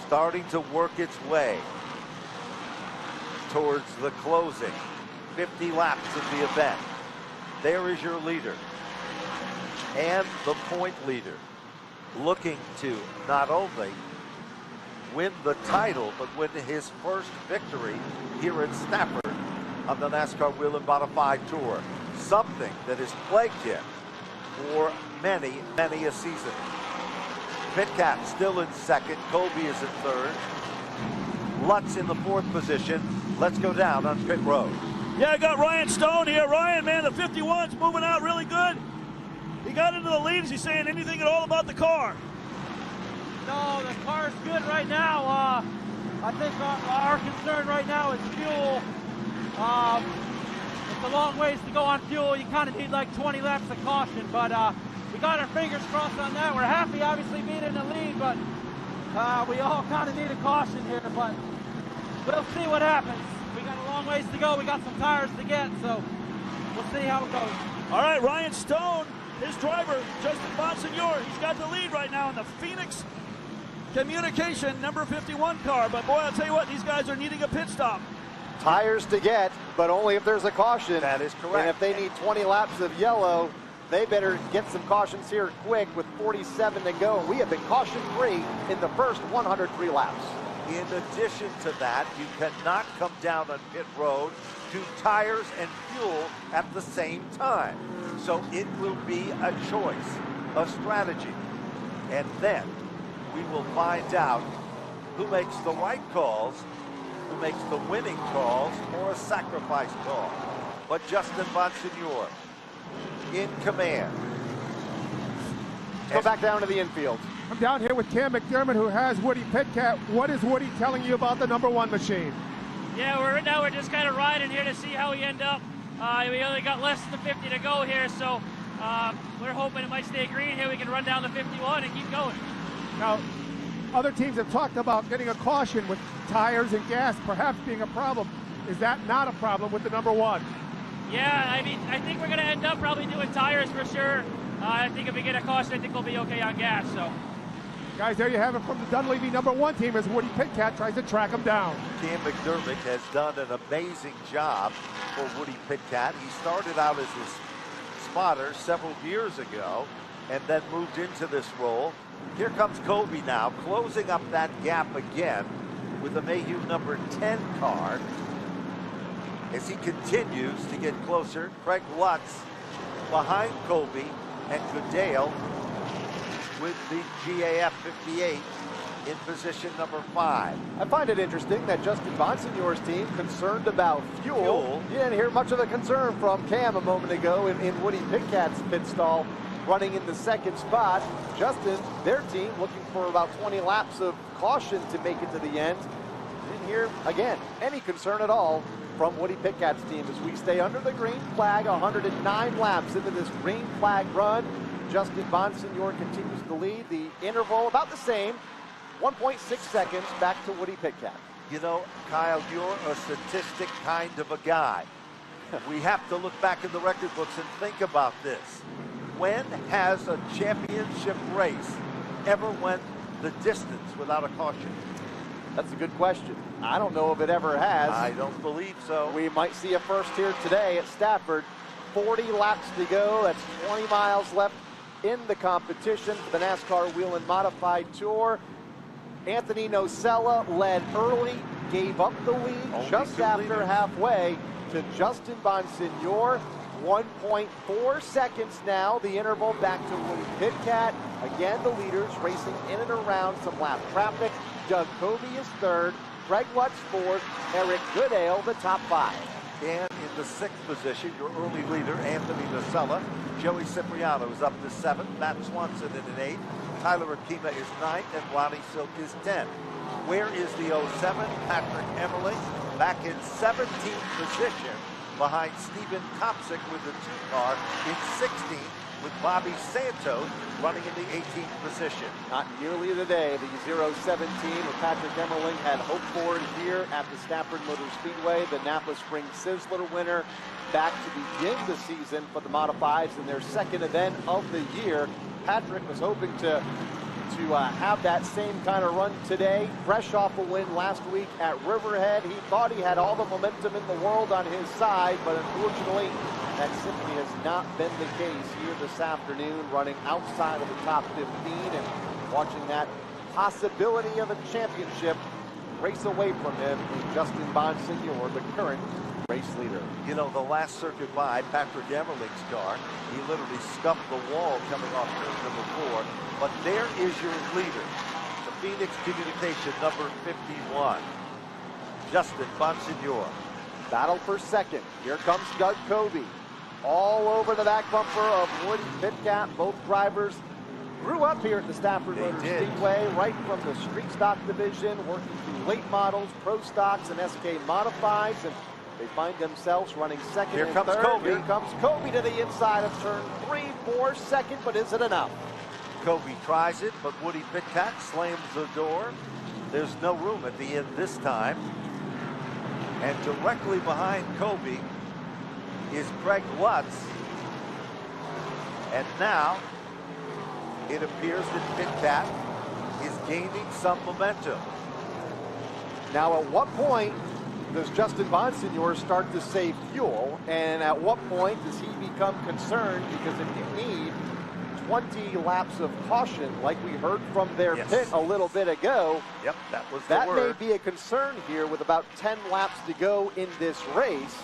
Starting to work its way towards the closing 50 laps of the event. There is your leader and the point leader, looking to not only win the title, but win his first victory here at Stafford on the NASCAR Whelen Modified Tour. Something that has plagued him for many, many a season. Pitcat still in second. Colby is in third. Lutz in the fourth position. Let's go down on pit road. Yeah, I got Ryan Stone here. Ryan, man, the 51's moving out really good. He got into the lead. Is he saying anything at all about the car? No, the car's good right now. I think our concern right now is fuel. It's a long ways to go on fuel. You kind of need like 20 laps of caution, but we got our fingers crossed on that. We're happy, obviously, being in the lead, but we all kind of need a caution here, but we'll see what happens. We got a long ways to go. We got some tires to get, so we'll see how it goes. All right, Ryan Stone, his driver, Justin Bonsignore, he's got the lead right now in the Phoenix Communication number 51 car, but boy, I'll tell you what, these guys are needing a pit stop. Tires to get, but only if there's a caution. That is correct. And if they need 20 laps of yellow, they better get some cautions here quick with 47 to go. We have been caution-free in the first 103 laps. In addition to that, you cannot come down on pit road to tires and fuel at the same time. So it will be a choice, a strategy. And then we will find out who makes the right calls, who makes the winning calls, or a sacrifice call. But Justin Bonsignore in command. Let's go back down to the infield. I'm down here with Cam McDermott, who has Woody Pitcat. What is Woody telling you about the number one machine? Yeah, right now we're just kind of riding here to see how we end up. We only got less than 50 to go here, so we're hoping it might stay green here. We can run down to 51 and keep going. Now, other teams have talked about getting a caution with tires and gas perhaps being a problem. Is that not a problem with the number one? Yeah, I mean, I think we're going to end up probably doing tires for sure. I think if we get a caution, I think we'll be okay on gas. So, guys, there you have it from the Dunleavy number one team as Woody Pitcat tries to track him down. Cam McDermott has done an amazing job for Woody Pitcat. He started out as his spotter several years ago and then moved into this role. Here comes Kobe now, closing up that gap again with the Mayhew number 10 car. As he continues to get closer, Craig Lutz behind Kobe and Goodale with the GAF 58 in position number 5. I find it interesting that Justin Bonsignore's team concerned about fuel. You didn't hear much of a concern from Cam a moment ago in Woody Pitcat's pit stall, running in the second spot. Justin, their team, looking for about 20 laps of caution to make it to the end. Didn't hear, again, any concern at all from Woody Pitcat's team as we stay under the green flag. 109 laps into this green flag run. Justin Bonsignore continues to lead. The interval about the same, 1.6 seconds back to Woody Pitcat. You know, Kyle, you're a statistic kind of a guy. We have to look back in the record books and think about this. When has a championship race ever went the distance without a caution? That's a good question. I don't know if it ever has. I don't believe so. We might see a first here today at Stafford. 40 laps to go. That's 20 miles left in the competition for the NASCAR Whelen Modified Tour. Anthony Nocella led early, gave up the lead just after halfway to Justin Bonsignore. 1.4 seconds now, the interval back to Woody Pitcat. Again, the leaders racing in and around some lap traffic. Doug Covey is third, Greg Lutz fourth, Eric Goodale the top five. And in the sixth position, your early leader, Anthony Nocella. Joey Cipriano is up to seventh, Matt Swanson in an eighth, Tyler Akima is ninth, and Ronnie Silk is 10th. Where is the 07? Patrick Emmerling back in 17th position behind Steven Kopsick with the 2-car in 16th, with Bobby Santos running in the 18th position. Not nearly today. The 017 with Patrick Emmerling had hoped for here at the Stafford Motor Speedway. The NAPA Spring Sizzler winner back to begin the season for the Modifieds in their second event of the year. Patrick was hoping to have that same kind of run today. Fresh off a win last week at Riverhead. He thought he had all the momentum in the world on his side, but unfortunately, that simply has not been the case here this afternoon, running outside of the top 15 and watching that possibility of a championship race away from him is Justin Bonsignore, the current race leader. You know, the last circuit by Patrick Emmerling's car, he literally scuffed the wall coming off turn number 4. But there is your leader, the Phoenix Communication number 51, Justin Bonsignore. Battle for second. Here comes Doug Covey. All over the back bumper of Woody Pitcat. Both drivers grew up here at the Stafford Motor Speedway, right from the street stock division, working through late models, pro stocks, and SK modifieds, and they find themselves running second Here and comes third. Covey. Here comes Covey to the inside of turn 3, 4, second, but is it enough? Covey tries it, but Woody Pitcat slams the door. There's no room at the end this time. And directly behind Covey is Greg Lutz. And now it appears that Pitcat is gaining some momentum. Now, at what point does Justin Bonsignore start to save fuel? And at what point does he become concerned? Because if you need 20 laps of caution, like we heard from their pit a little bit ago. Yep, that was the word. That may be a concern here with about 10 laps to go in this race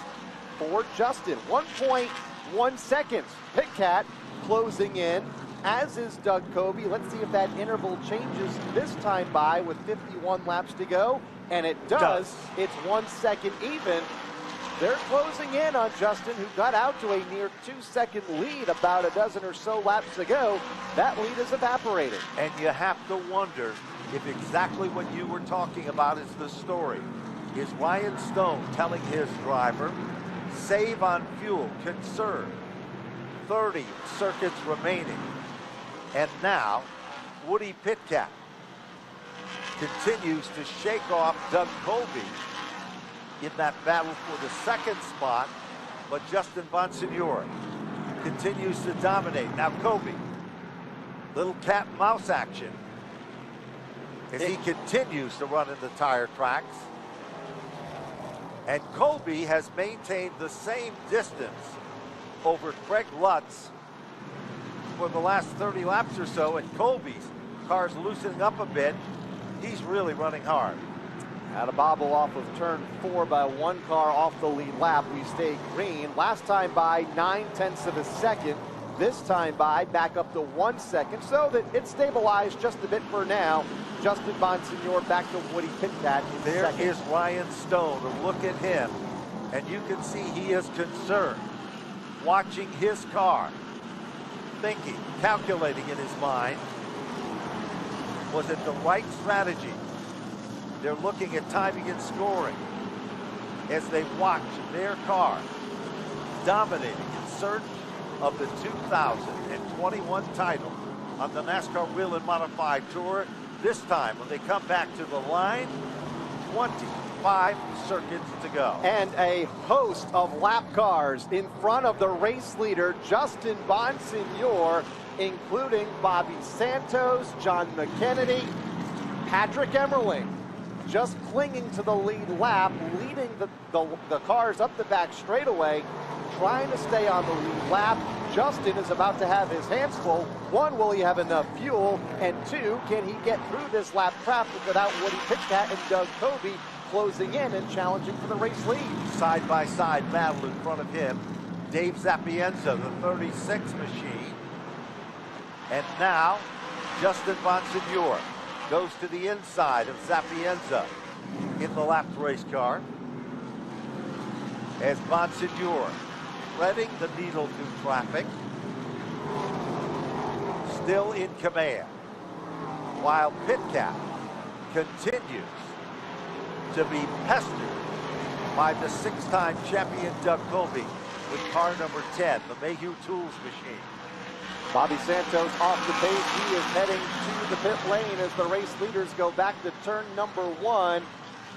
for Justin. 1.1 seconds. Pitcat closing in, as is Doug Covey. Let's see if that interval changes this time by with 51 laps to go. And it does. It's 1 second even. They're closing in on Justin, who got out to a near 2-second lead about a dozen or so laps ago. That lead is evaporating. And you have to wonder if exactly what you were talking about is the story. Is Ryan Stone telling his driver, save on fuel, conserve, 30 circuits remaining. And now, Woody Pitcat continues to shake off Doug Covey in that battle for the second spot, but Justin Bonsignore continues to dominate. Now Covey, little cat and mouse action as he continues to run in the tire tracks. And Covey has maintained the same distance over Craig Lutz for the last 30 laps or so, and Covey's car's loosening up a bit. He's really running hard. Had a bobble off of turn 4 by one car off the lead lap. We stay green. Last time by 9/10 of a second. This time by back up to 1 second, so that it stabilized just a bit for now. Justin Bonsignore back to Woody Pitcat in There second. is Ryan Stone. A look at him, and you can see he is concerned, watching his car, thinking, calculating in his mind, was it the right strategy? They're looking at timing and scoring as they watch their car dominating in search of the 2021 title on the NASCAR Whelen Modified Tour. This time, when they come back to the line, 25 circuits to go. And a host of lap cars in front of the race leader, Justin Bonsignore. including Bobby Santos, John McKennedy, Patrick Emmerling, just clinging to the lead lap, leading the cars up the back straightaway, trying to stay on the lead lap. Justin is about to have his hands full. One, will he have enough fuel? And two, can he get through this lap traffic without Woody Pitcat and Doug Coby closing in and challenging for the race lead? Side by side battle in front of him. Dave Sapienza, the 36 machine. And now, Justin Bonsignore goes to the inside of Sapienza in the lapped race car. As Bonsignore threading the needle through traffic, still in command, while Pitcat continues to be pestered by the six-time champion Doug Coby with car number 10, the Mayhew Tools machine. Bobby Santos off the pace. He is heading to the pit lane as the race leaders go back to turn number 1.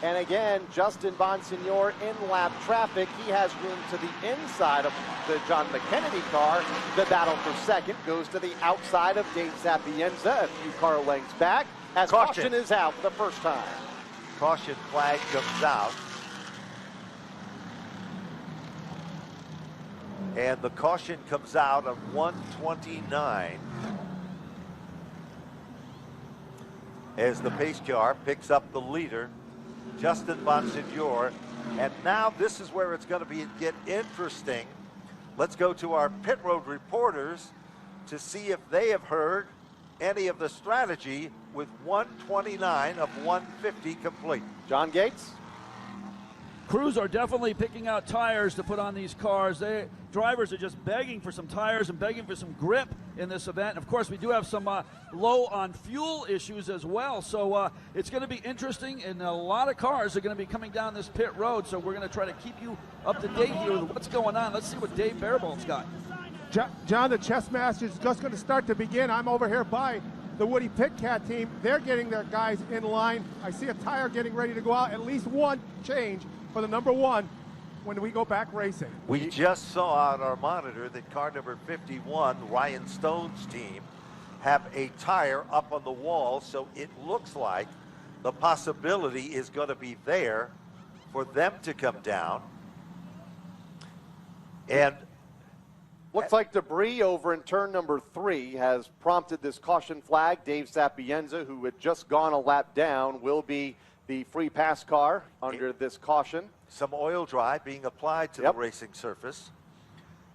And again, Justin Bonsignore in lap traffic. He has room to the inside of the John McKennedy car. The battle for second goes to the outside of Dave Sapienza, a few car lengths back, as caution is out the first time. Caution flag comes out. And the caution comes out of 129 as the pace car picks up the leader, Justin Bonsignore. And now this is where it's going to get interesting. Let's go to our pit road reporters to see if they have heard any of the strategy with 129 of 150 complete. John Gates? Crews are definitely picking out tires to put on these cars. Drivers are just begging for some tires and begging for some grip in this event. Of course, we do have some low on fuel issues as well. So it's going to be interesting, and a lot of cars are going to be coming down this pit road. So we're going to try to keep you up to date here with what's going on. Let's see what Dave Baribolt's got. John, the chess master is just going to start to begin. I'm over here by the Woody Pitcat team. They're getting their guys in line. I see a tire getting ready to go out. At least one change for the number 1 when we go back racing. We just saw on our monitor that car number 51, Ryan Stone's team, have a tire up on the wall, so it looks like the possibility is going to be there for them to come down. And looks like debris over in turn number 3 has prompted this caution flag. Dave Sapienza, who had just gone a lap down, will be the free pass car under this caution. Some oil dry being applied to the racing surface.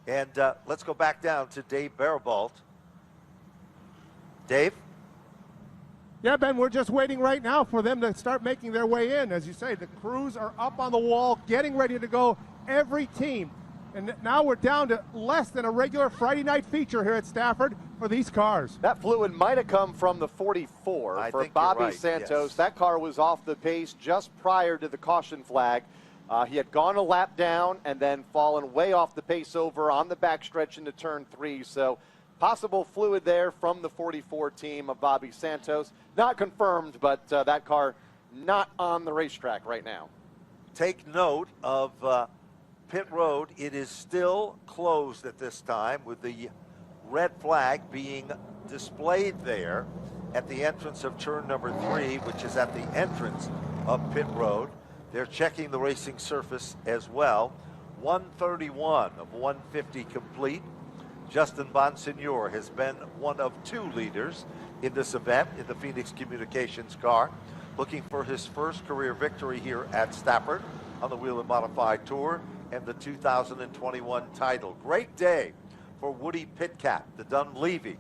And let's go back down to Dave Baribolt. Dave? Yeah, Ben, we're just waiting right now for them to start making their way in. As you say, the crews are up on the wall, getting ready to go, every team. And now we're down to less than a regular Friday night feature here at Stafford for these cars. That fluid might have come from the 44 for Bobby Santos. Yes. That car was off the pace just prior to the caution flag. He had gone a lap down and then fallen way off the pace over on the backstretch into turn 3. So possible fluid there from the 44 team of Bobby Santos. Not confirmed, but that car not on the racetrack right now. Take note of pit road. It is still closed at this time with the red flag being displayed there at the entrance of turn number 3, which is at the entrance of pit road. They're checking the racing surface as well. 131 of 150 complete. Justin Bonsignore has been one of 2 leaders in this event in the Phoenix Communications car, looking for his first career victory here at Stafford on the Whelen Modified Tour and the 2021 title. Great day for Woody Pitcat, the Dunleavy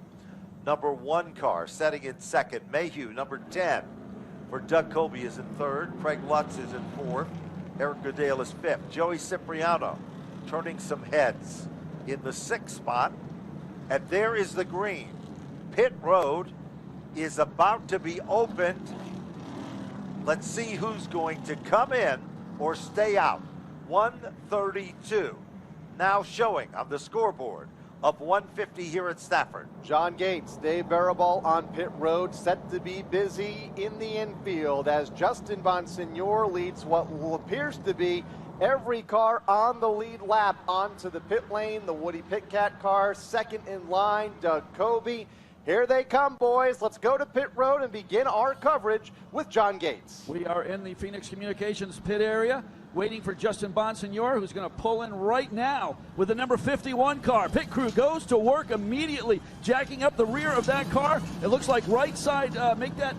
number 1 car, setting in second. Mayhew, number 10, for Doug Coby is in third. Craig Lutz is in fourth. Eric Goodale is fifth. Joey Cipriano turning some heads in the 6th spot. And there is the green. Pit road is about to be opened. Let's see who's going to come in or stay out. 132 now showing on the scoreboard of 150 here at Stafford. John Gates, Dave Baribolt on pit road, set to be busy in the infield as Justin Bonsignore leads what appears to be every car on the lead lap onto the pit lane. The Woody Pitcat car, second in line, Doug Coby. Here they come, boys. Let's go to pit road and begin our coverage with John Gates. We are in the Phoenix Communications pit area, waiting for Justin Bonsignore, who's going to pull in right now with the number 51 car. Pit crew goes to work immediately, jacking up the rear of that car. It looks like right side, make that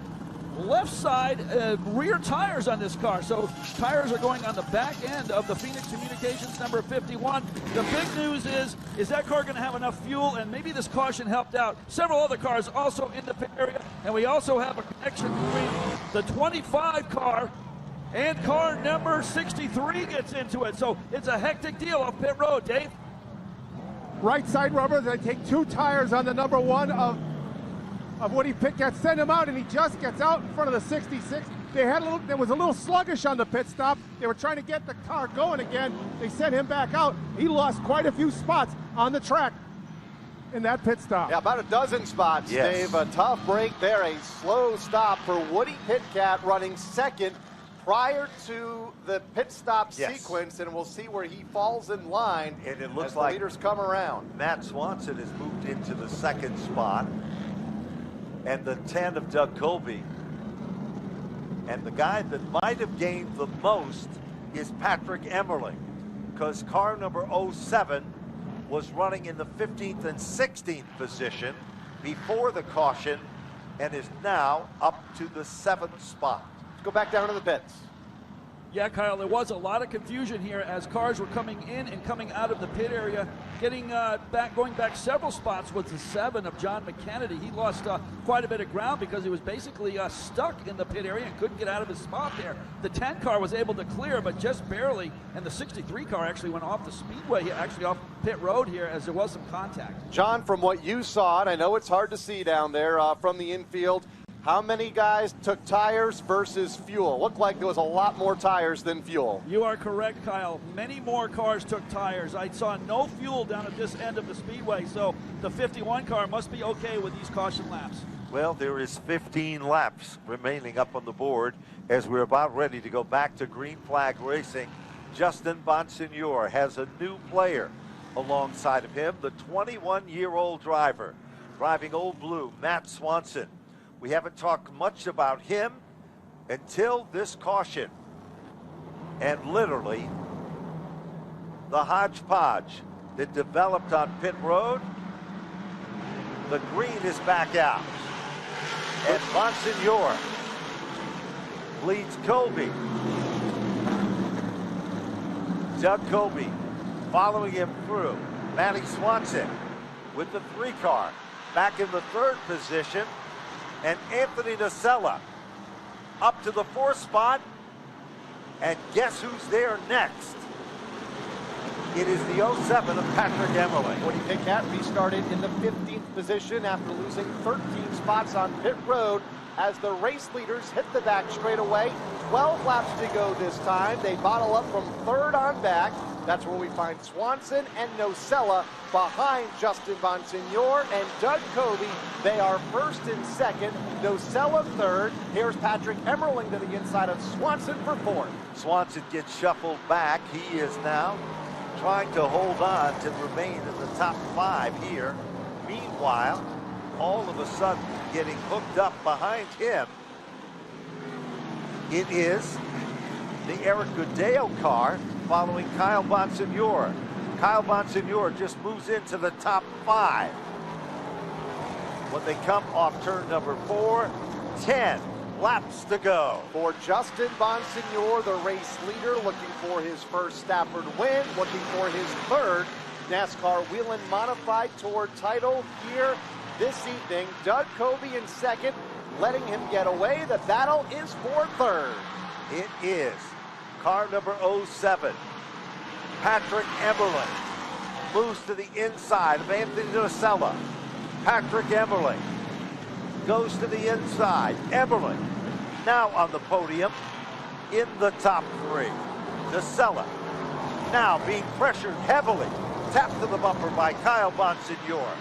left side rear tires on this car. So tires are going on the back end of the Phoenix Communications number 51. The big news is that car going to have enough fuel, and maybe this caution helped out. Several other cars also in the pit area, and we also have a connection between the 25 car and car number 63 gets into it. So it's a hectic deal off pit road, Dave. Right side rubber, they take 2 tires on the number 1 of Woody Pitcat, send him out, and he just gets out in front of the 66. There was a little sluggish on the pit stop. They were trying to get the car going again. They sent him back out. He lost quite a few spots on the track in that pit stop. Yeah, about a dozen spots, Yes. Dave. A tough break there. A slow stop for Woody Pitcat, running second prior to the pit stop sequence, and we'll see where he falls in line And it looks as like the leaders come around. Matt Swanson has moved into the second spot. And the 10 of Doug Coby. And the guy that might have gained the most is Patrick Emmerling, because car number 07 was running in the 15th and 16th position before the caution and is now up to the 7th spot. Let's go back down to the pits. Yeah, Kyle, there was a lot of confusion here as cars were coming in and coming out of the pit area, going back several spots with the 7 of John McKennedy. He lost quite a bit of ground because he was basically stuck in the pit area and couldn't get out of his spot there. The 10 car was able to clear, but just barely, and the 63 car actually went off the speedway, actually off pit road here, as there was some contact. John, from what you saw, and I know it's hard to see down there from the infield, how many guys took tires versus fuel? Looked like there was a lot more tires than fuel. You are correct, Kyle. Many more cars took tires. I saw no fuel down at this end of the speedway, so the 51 car must be okay with these caution laps. Well, there is 15 laps remaining up on the board as we're about ready to go back to green flag racing. Justin Bonsignore has a new player alongside of him, the 21-year-old driver driving Old Blue, Matt Swanson. We haven't talked much about him until this caution. And literally, the hodgepodge that developed on pit road, the green is back out. And Bonsignore leads Coby. Doug Coby following him through. Matty Swanson with the 3 car back in the 3rd position. And Anthony Nocella up to the 4th spot. And guess who's there next? It is the 07 of Patrick Emmerling. Woody Pitcat restarted in the 15th position after losing 13 spots on pit road as the race leaders hit the back straightaway. 12 laps to go this time. They bottle up from 3rd on back. That's where we find Swanson and Nocella behind Justin Bonsignore and Doug Coby. They are 1st and 2nd. Nocella 3rd. Here's Patrick Emmerling to the inside of Swanson for 4th. Swanson gets shuffled back. He is now trying to hold on to remain in the top 5 here. Meanwhile, all of a sudden, getting hooked up behind him, it is the Eric Goodale car following Kyle Bonsignore. Kyle Bonsignore just moves into the top 5. When they come off turn number 4, 10 laps to go. For Justin Bonsignore, the race leader, looking for his first Stafford win, looking for his 3rd NASCAR Whelen Modified Tour title here this evening. Doug Coby in 2nd, letting him get away. The battle is for 3rd. It is car number 07. Patrick Emmerling moves to the inside of Anthony Nocella. Patrick Emmerling goes to the inside. Emmerling now on the podium in the top 3. Nocella now being pressured heavily. Tapped to the bumper by Kyle Bonsignore.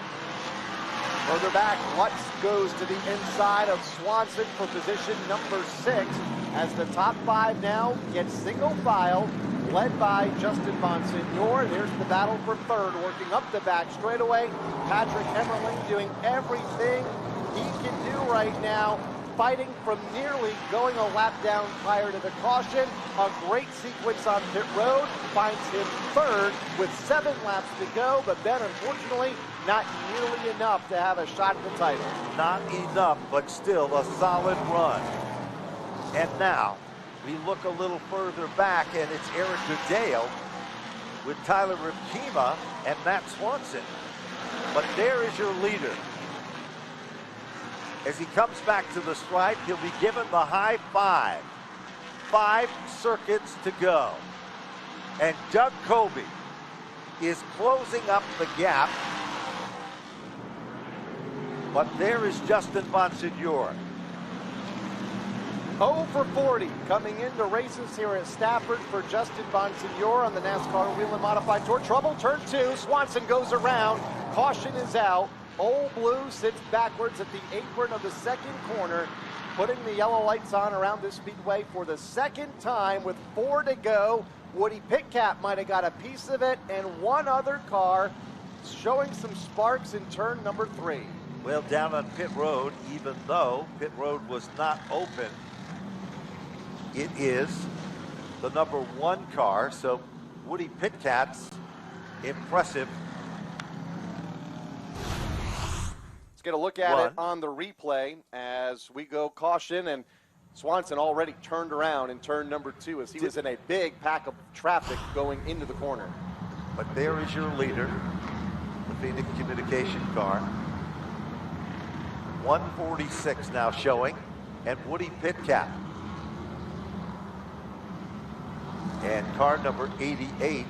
Further back, Lutz goes to the inside of Swanson for position number 6 as the top 5 now get single file led by Justin Bonsignore. There's the battle for third, working up the back straightaway. Patrick Emmerling doing everything he can do right now, fighting from nearly going a lap down prior to the caution. A great sequence on pit road finds him third with 7 laps to go, but then unfortunately not nearly enough to have a shot at the title. Not enough, but still a solid run. And now we look a little further back, and it's Eric Goodale with Tyler Ripkema and Matt Swanson. But there is your leader. As he comes back to the stripe, he'll be given the high five. 5 circuits to go. And Doug Colby is closing up the gap. But there is Justin Bonsignore. 0 for 40 coming into races here at Stafford for Justin Bonsignore on the NASCAR Whelen Modified Tour. Trouble, turn 2. Swanson goes around. Caution is out. Old Blue sits backwards at the apron of the second corner, putting the yellow lights on around this speedway for the second time with 4 to go. Woody Pitcat might have got a piece of it, and one other car showing some sparks in turn number 3. Well, down on pit road, even though pit road was not open, it is the number 1 car, so Woody Pitcat's impressive. Let's get a look at it on the replay as we go caution, and Swanson already turned around in turn number 2 as he was in a big pack of traffic going into the corner. But there is your leader, the Phoenix Communication car. 146 now showing, and Woody Pitcat. And car number 88.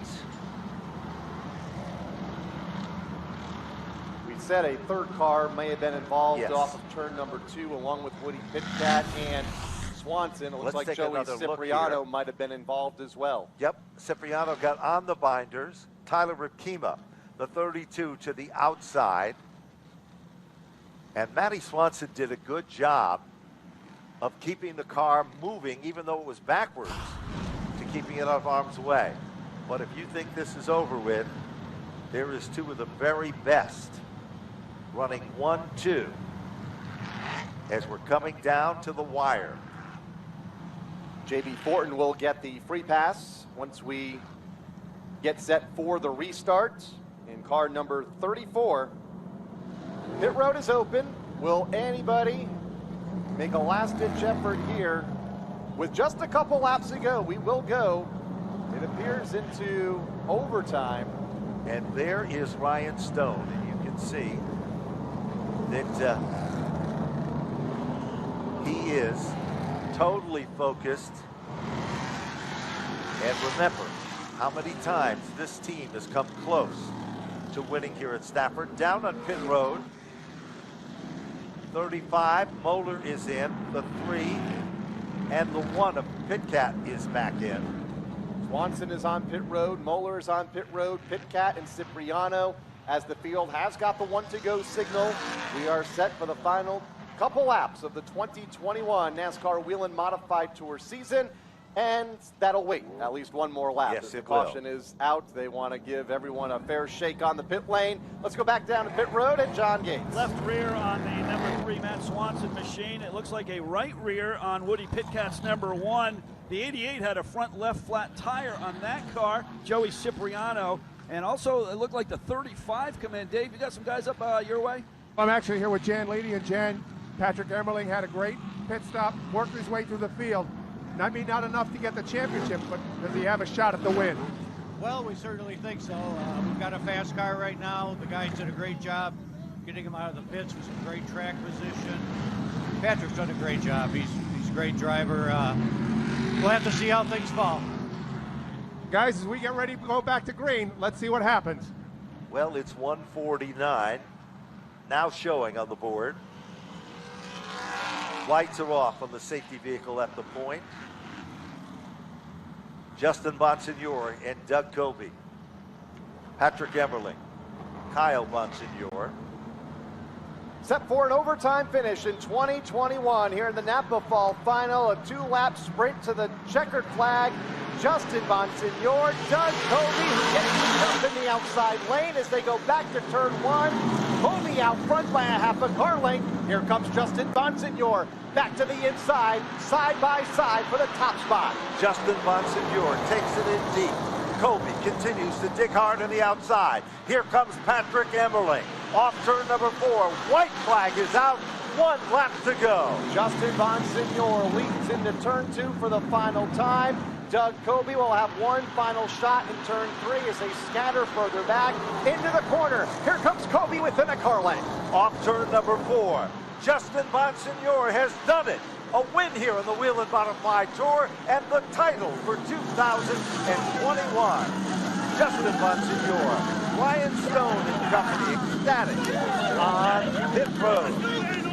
We said a third car may have been involved Yes. off of turn number 2 along with Woody Pitcat and Swanson. It looks like Joey Cipriano might have been involved as well. Yep, Cipriano got on the binders. Tyler Ripkema, the 32 to the outside. And Matty Swanson did a good job of keeping the car moving, even though it was backwards, to keeping it out of harm's way. But if you think this is over with, there is 2 of the very best running 1-2 as we're coming down to the wire. JB Fortin will get the free pass once we get set for the restart in car number 34. Pit road is open. Will anybody make a last-ditch effort here? With just a couple laps to go, we will go, it appears, into overtime. And there is Ryan Stone, and you can see that he is totally focused. And remember how many times this team has come close to winning here at Stafford. Down on pit road, 35, Moeller is in, the 3, and the 1 of Pitcat is back in. Swanson is on pit road, Moeller is on pit road, Pitcat and Cipriano, as the field has got the 1 to go signal. We are set for the final couple laps of the 2021 NASCAR Whelen Modified Tour season. And that'll wait at least one more lap. Yes, as the it caution will. is out. They want to give everyone a fair shake on the pit lane. Let's go back down to pit road and John Gates. Left rear on the number 3 Matt Swanson machine. It looks like a right rear on Woody Pitcat's number 1. The 88 had a front left flat tire on that car, Joey Cipriano. And also it looked like the 35 come in. Dave, you got some guys up your way? I'm actually here with Jan Leedy, and Jan, Patrick Emmerling had a great pit stop, worked his way through the field. I mean, not enough to get the championship, but does he have a shot at the win? Well, we certainly think so. We've got a fast car right now. The guys did a great job getting him out of the pits with some great track position. Patrick's done a great job. He's a great driver. We'll have to see how things fall. Guys, as we get ready to go back to green, let's see what happens. Well, it's 149 now showing on the board. Lights are off on the safety vehicle at the point. Justin Bonsignore and Doug Colby. Patrick Emmerling, Kyle Bonsignore. Set for an overtime finish in 2021 here in the NAPA Fall Final. A 2-lap sprint to the checkered flag. Justin Bonsignore, Doug Covey, who gets up in the outside lane as they go back to turn one. Covey out front by a half a car length. Here comes Justin Bonsignore back to the inside, side by side for the top spot. Justin Bonsignore takes it in deep. Covey continues to dig hard on the outside. Here comes Patrick Emmerling. Off turn number 4. White flag is out. 1 lap to go. Justin Bonsignore leads into turn 2 for the final time. Doug Covey will have one final shot in turn 3 as they scatter further back into the corner. Here comes Covey within a car length. Off turn number 4. Justin Bonsignore has done it. A win here on the Whelen Modified Tour and the title for 2021. Justin Bonsignore, Ryan Stone and company ecstatic on pit road.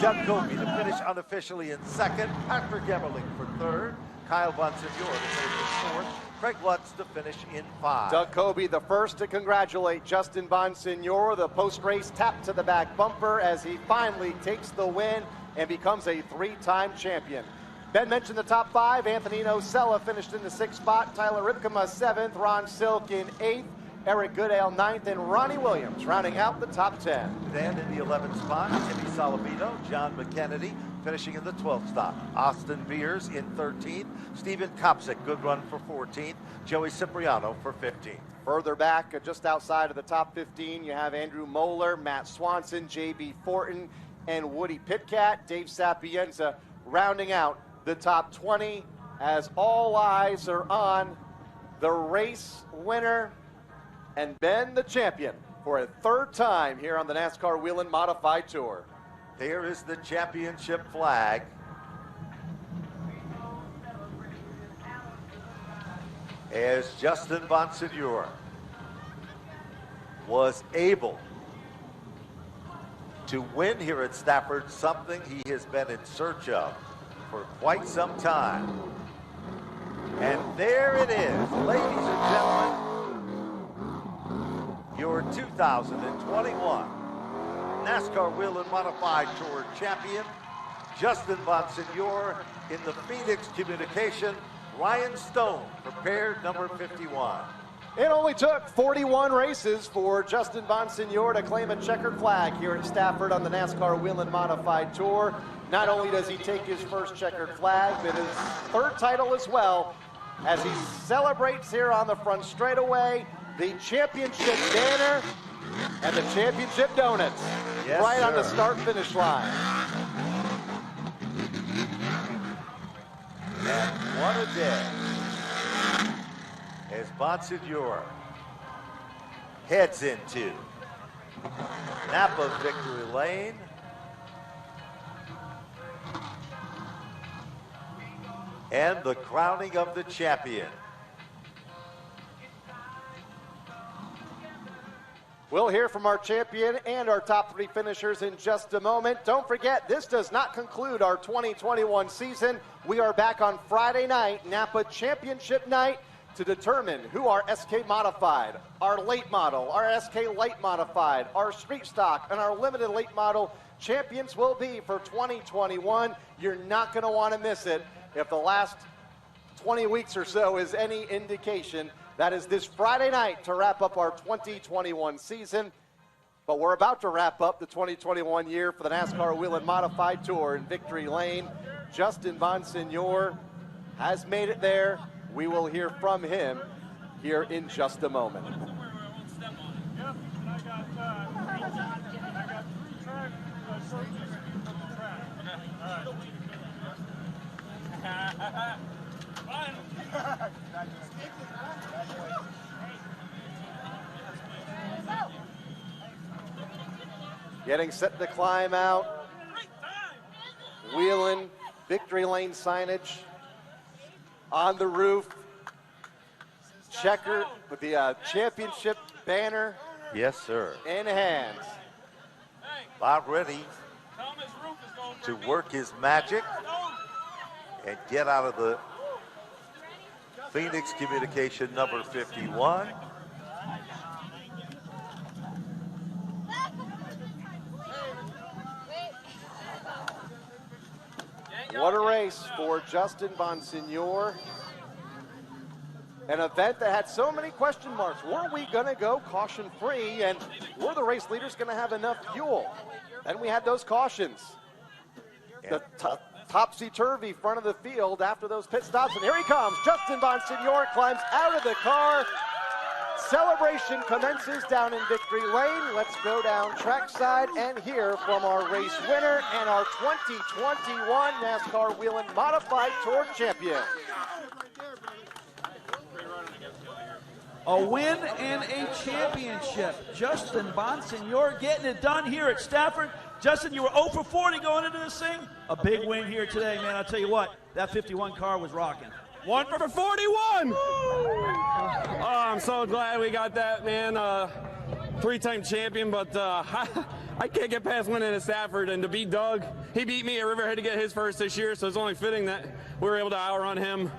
Doug Covey to finish unofficially in second. Patrick Emmerling for third. Kyle Bonsignore to finish in fourth. Craig Lutz to finish in 5. Doug Covey the first to congratulate Justin Bonsignore. The post-race tap to the back bumper as he finally takes the win and becomes a 3-time champion. Ben mentioned the top 5. Anthony Nocella finished in the 6th spot. Tyler Ripkema 7th. Ron Silk in 8th. Eric Goodale 9th. And Ronnie Williams rounding out the top 10. Then in the 11th spot, Timmy Salavino, John McKennedy finishing in the 12th spot. Austin Beers in 13th. Stephen Kopsick, good run for 14th. Joey Cipriano for 15th. Further back, just outside of the top 15, you have Andrew Moeller, Matt Swanson, J.B. Fortin, and Woody Pitcat. Dave Sapienza rounding out the top 20 as all eyes are on the race winner and Ben the champion for a 3rd time here on the NASCAR Whelen Modified Tour. There is the championship flag. As Justin Bonsignore was able to win here at Stafford, something he has been in search of for quite some time. And there it is, ladies and gentlemen, your 2021 NASCAR Whelen Modified Tour champion, Justin Bonsignore in the Phoenix Communication. Ryan Stone prepared number 51. It only took 41 races for Justin Bonsignore to claim a checkered flag here at Stafford on the NASCAR Whelen Modified Tour. Not only does he take his first checkered flag, but his 3rd title as well, as he celebrates here on the front straightaway the championship banner and the championship donuts right on the start-finish line. And what a day as Bonsignore heads into NAPA Victory Lane. And the crowning of the champion. We'll hear from our champion and our top 3 finishers in just a moment. Don't forget, this does not conclude our 2021 season. We are back on Friday night, NAPA Championship Night, to determine who our SK Modified, our late model, our SK Light Modified, our street stock, and our limited late model champions will be for 2021. You're not going to want to miss it. If the last 20 weeks or so is any indication, that is this Friday night to wrap up our 2021 season. But we're about to wrap up the 2021 year for the NASCAR Whelen Modified Tour in Victory Lane. Justin Bonsignore has made it there. We will hear from him here in just a moment. Getting set to climb out. Whelen Victory Lane signage on the roof. Checker with the championship banner. Yes, sir. In hand. About ready to work his magic and get out of the Phoenix Communication number 51. What a race for Justin Bonsignore. an event that had so many question marks. Were we going to go caution-free, and were the race leaders going to have enough fuel? Then we had those cautions. The topsy-turvy front of the field after those pit stops, and here he comes. Justin Bonsignore climbs out of the car. Celebration commences down in Victory Lane. Let's go down trackside and hear from our race winner and our 2021 NASCAR Whelen Modified Tour champion. A win and a championship. Justin Bonsignore getting it done here at Stafford. Justin, you were 0 for 40 going into this thing. A big win here today, man. I'll tell you what, that 51 car was rocking. 1 for 41! Oh, I'm so glad we got that, man. 3-time champion, but I can't get past winning at Stafford. And to beat Doug, he beat me at Riverhead to get his first this year, so it's only fitting that we were able to outrun him.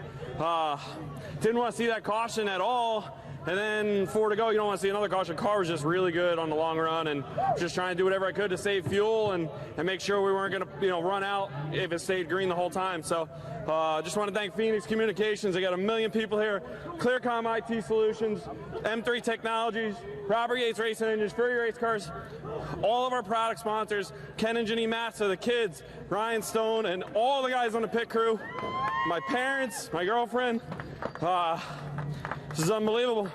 Didn't want to see that caution at all. And then 4 to go, you don't want to see another caution. Car was just really good on the long run, and just trying to do whatever I could to save fuel and make sure we weren't going to run out if it stayed green the whole time. So just want to thank Phoenix Communications. I got 1 million people here. Clearcom IT Solutions, M3 Technologies, Robert Yates Racing Engines, Fury Race Cars, all of our product sponsors, Ken and Jenny Massa, the kids, Ryan Stone, and all the guys on the pit crew, my parents, my girlfriend. This is unbelievable.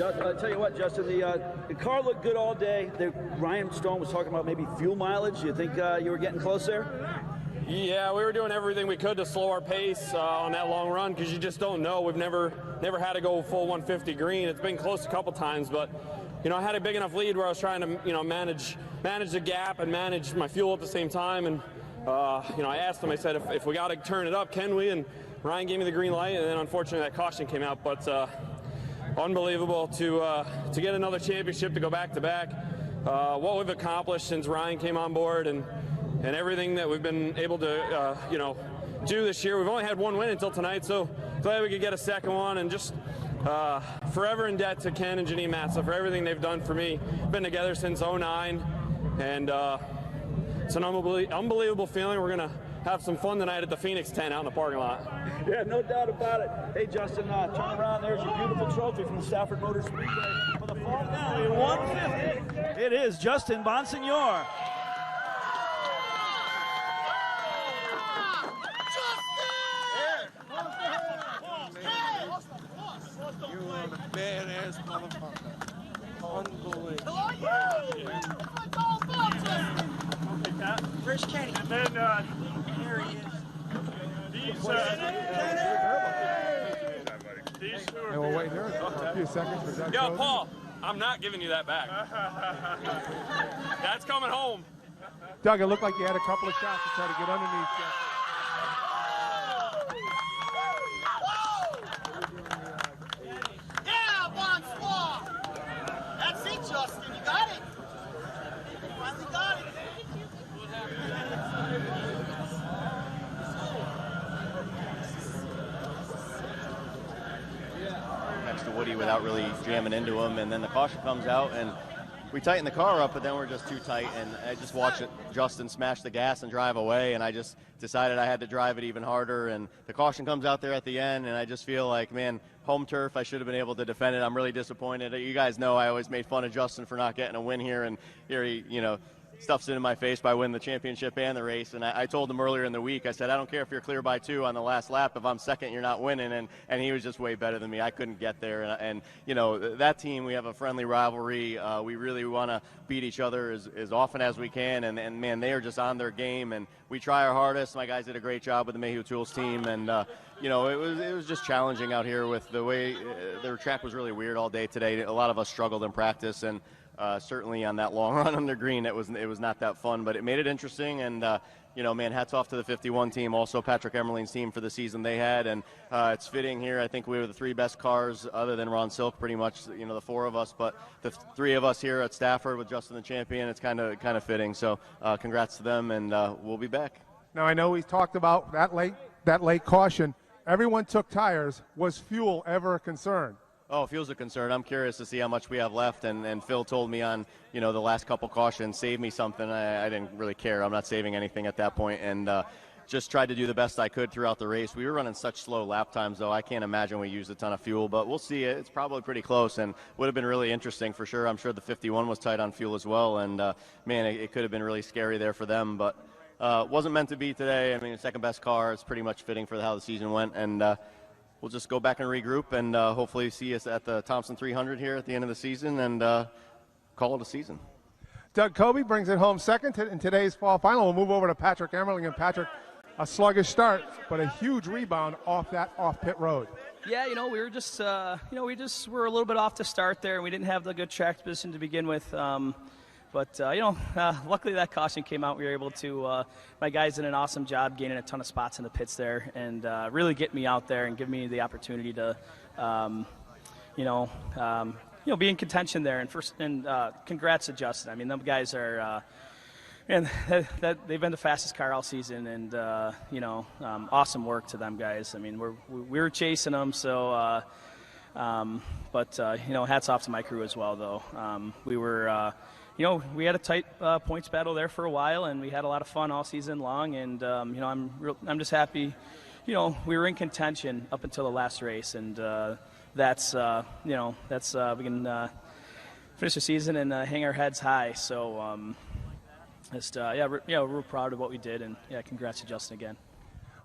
I'll tell you what, Justin, the car looked good all day. Ryan Stone was talking about maybe fuel mileage. You think you were getting close there? Yeah, we were doing everything we could to slow our pace on that long run, because you just don't know. We've never had to go full 150 green. It's been close a couple times, but I had a big enough lead where I was trying to manage the gap and manage my fuel at the same time. And I asked him. I said, if we got to turn it up, can we? And Ryan gave me the green light, and then unfortunately that caution came out. But unbelievable to get another championship, to go back to back. What we've accomplished since Ryan came on board, and everything that we've been able to do this year. We've only had 1 win until tonight, so glad we could get a second one, and just forever in debt to Ken and Janine Massa for everything they've done for me. Been together since 09, and it's an unbelievable feeling. We're gonna have some fun tonight at the Phoenix tent out in the parking lot. Yeah, no doubt about it. Hey, Justin, turn around. There's your beautiful trophy from the Stafford Motor Speedway for the fall finale in 150. It is Justin Bonsignore. You are a badass motherfucker. Unbelievable. Where's Kenny? And then Here he is. These two are. And we'll wait here a few seconds for Doug. Yo, Paul, I'm not giving you that back. That's coming home. Doug, it looked like you had a couple of shots to try to get underneath. Yeah, Bonsignore. That's it, Justin. You got it. You finally got it. Next to Woody without really jamming into him, and then the caution comes out, and we tighten the car up, but then we're just too tight, and I just watched Justin smash the gas and drive away, and I just decided I had to drive it even harder, and the caution comes out there at the end, and I just feel like, man, home turf, I should have been able to defend it. I'm really disappointed. You guys know I always made fun of Justin for not getting a win here, and here he, stuffs it in my face by winning the championship and the race. And I told him earlier in the week, I said, I don't care if you're clear by 2 on the last lap. If I'm second, you're not winning. And he was just way better than me. I couldn't get there. And that team, we have a friendly rivalry. We really want to beat each other as often as we can. And man, they are just on their game. And we try our hardest. My guys did a great job with the Mayhew Tools team. And, it was just challenging out here with the way their track was really weird all day today. A lot of us struggled in practice. And certainly on that long run on the green, it was not that fun, but it made it interesting. And man, hats off to the 51 team, also Patrick Emmerling's team for the season they had. And it's fitting here. I think we were the 3 best cars, other than Ron Silk, pretty much. The 4 of us, but the 3 of us here at Stafford with Justin the champion. It's kind of fitting. So congrats to them, and we'll be back. Now I know we talked about that late caution. Everyone took tires. Was fuel ever a concern? Oh, fuel's a concern. I'm curious to see how much we have left, and Phil told me on, the last couple cautions, save me something. I didn't really care. I'm not saving anything at that point, and just tried to do the best I could throughout the race. We were running such slow lap times, though. I can't imagine we used a ton of fuel, but we'll see. It's probably pretty close and would have been really interesting for sure. I'm sure the 51 was tight on fuel as well, and, man, it could have been really scary there for them, but wasn't meant to be today. I mean, second best car. It's pretty much fitting for how the season went, and we'll just go back and regroup and hopefully see us at the Thompson 300 here at the end of the season and call it a season. Doug Kobe brings it home second in today's fall final. We'll move over to Patrick Emmerling. And Patrick, a sluggish start, but a huge rebound off that off-pit road. Yeah, we were just, we were a little bit off to start there, and we didn't have the good track position to begin with. But luckily that caution came out. We were able to, my guys did an awesome job gaining a ton of spots in the pits there and really get me out there and give me the opportunity to, be in contention there. And congrats to Justin. I mean, them guys are, and they've been the fastest car all season, and awesome work to them guys. I mean, we were chasing them, so. Hats off to my crew as well, though. We were. We had a tight points battle there for a while, and we had a lot of fun all season long. And I'm just happy. We were in contention up until the last race, and we can finish the season and hang our heads high. So real proud of what we did, and congrats to Justin again.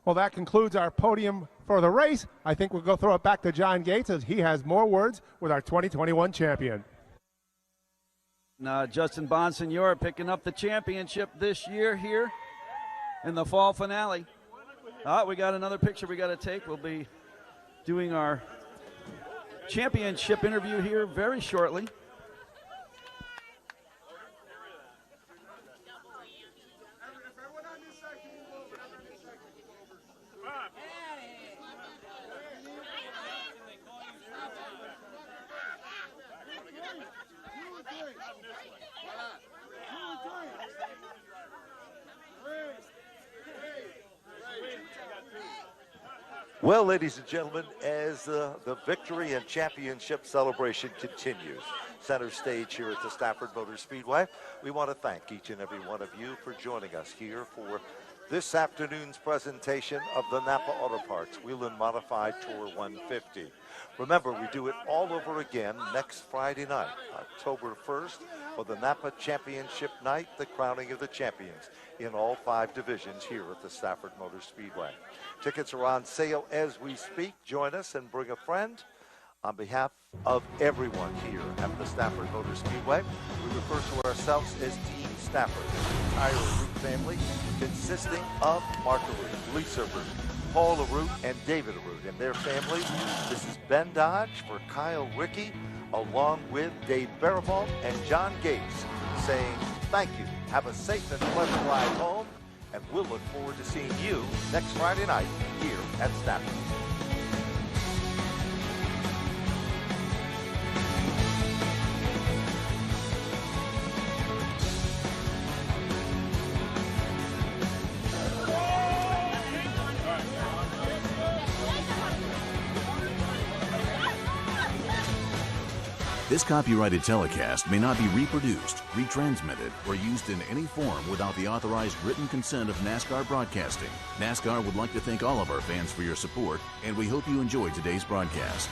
Well, that concludes our podium for the race. I think we'll go throw it back to John Gates as he has more words with our 2021 champion. Justin Bonsignore picking up the championship this year here in the fall finale. We got another picture we got to take. We'll be doing our championship interview here very shortly. Well, ladies and gentlemen, as the victory and championship celebration continues, center stage here at the Stafford Motor Speedway, we want to thank each and every one of you for joining us here for this afternoon's presentation of the NAPA Auto Parts Whelen Modified Tour 150. Remember, we do it all over again next Friday night, October 1st, for the NAPA Championship Night, the crowning of the champions in all 5 divisions here at the Stafford Motor Speedway. Tickets are on sale as we speak. Join us and bring a friend. On behalf of everyone here at the Stafford Motor Speedway, we refer to ourselves as Team Stafford, an entire Root family consisting of Mark Root, Lisa Root, Paula Root, and David Root and their families. This is Ben Dodge for Kyle Rickey, along with Dave Barabalt and John Gates, saying thank you. Have a safe and pleasant ride home, and we'll look forward to seeing you next Friday night here at Stafford. This copyrighted telecast may not be reproduced, retransmitted, or used in any form without the authorized written consent of NASCAR Broadcasting. NASCAR would like to thank all of our fans for your support, and we hope you enjoyed today's broadcast.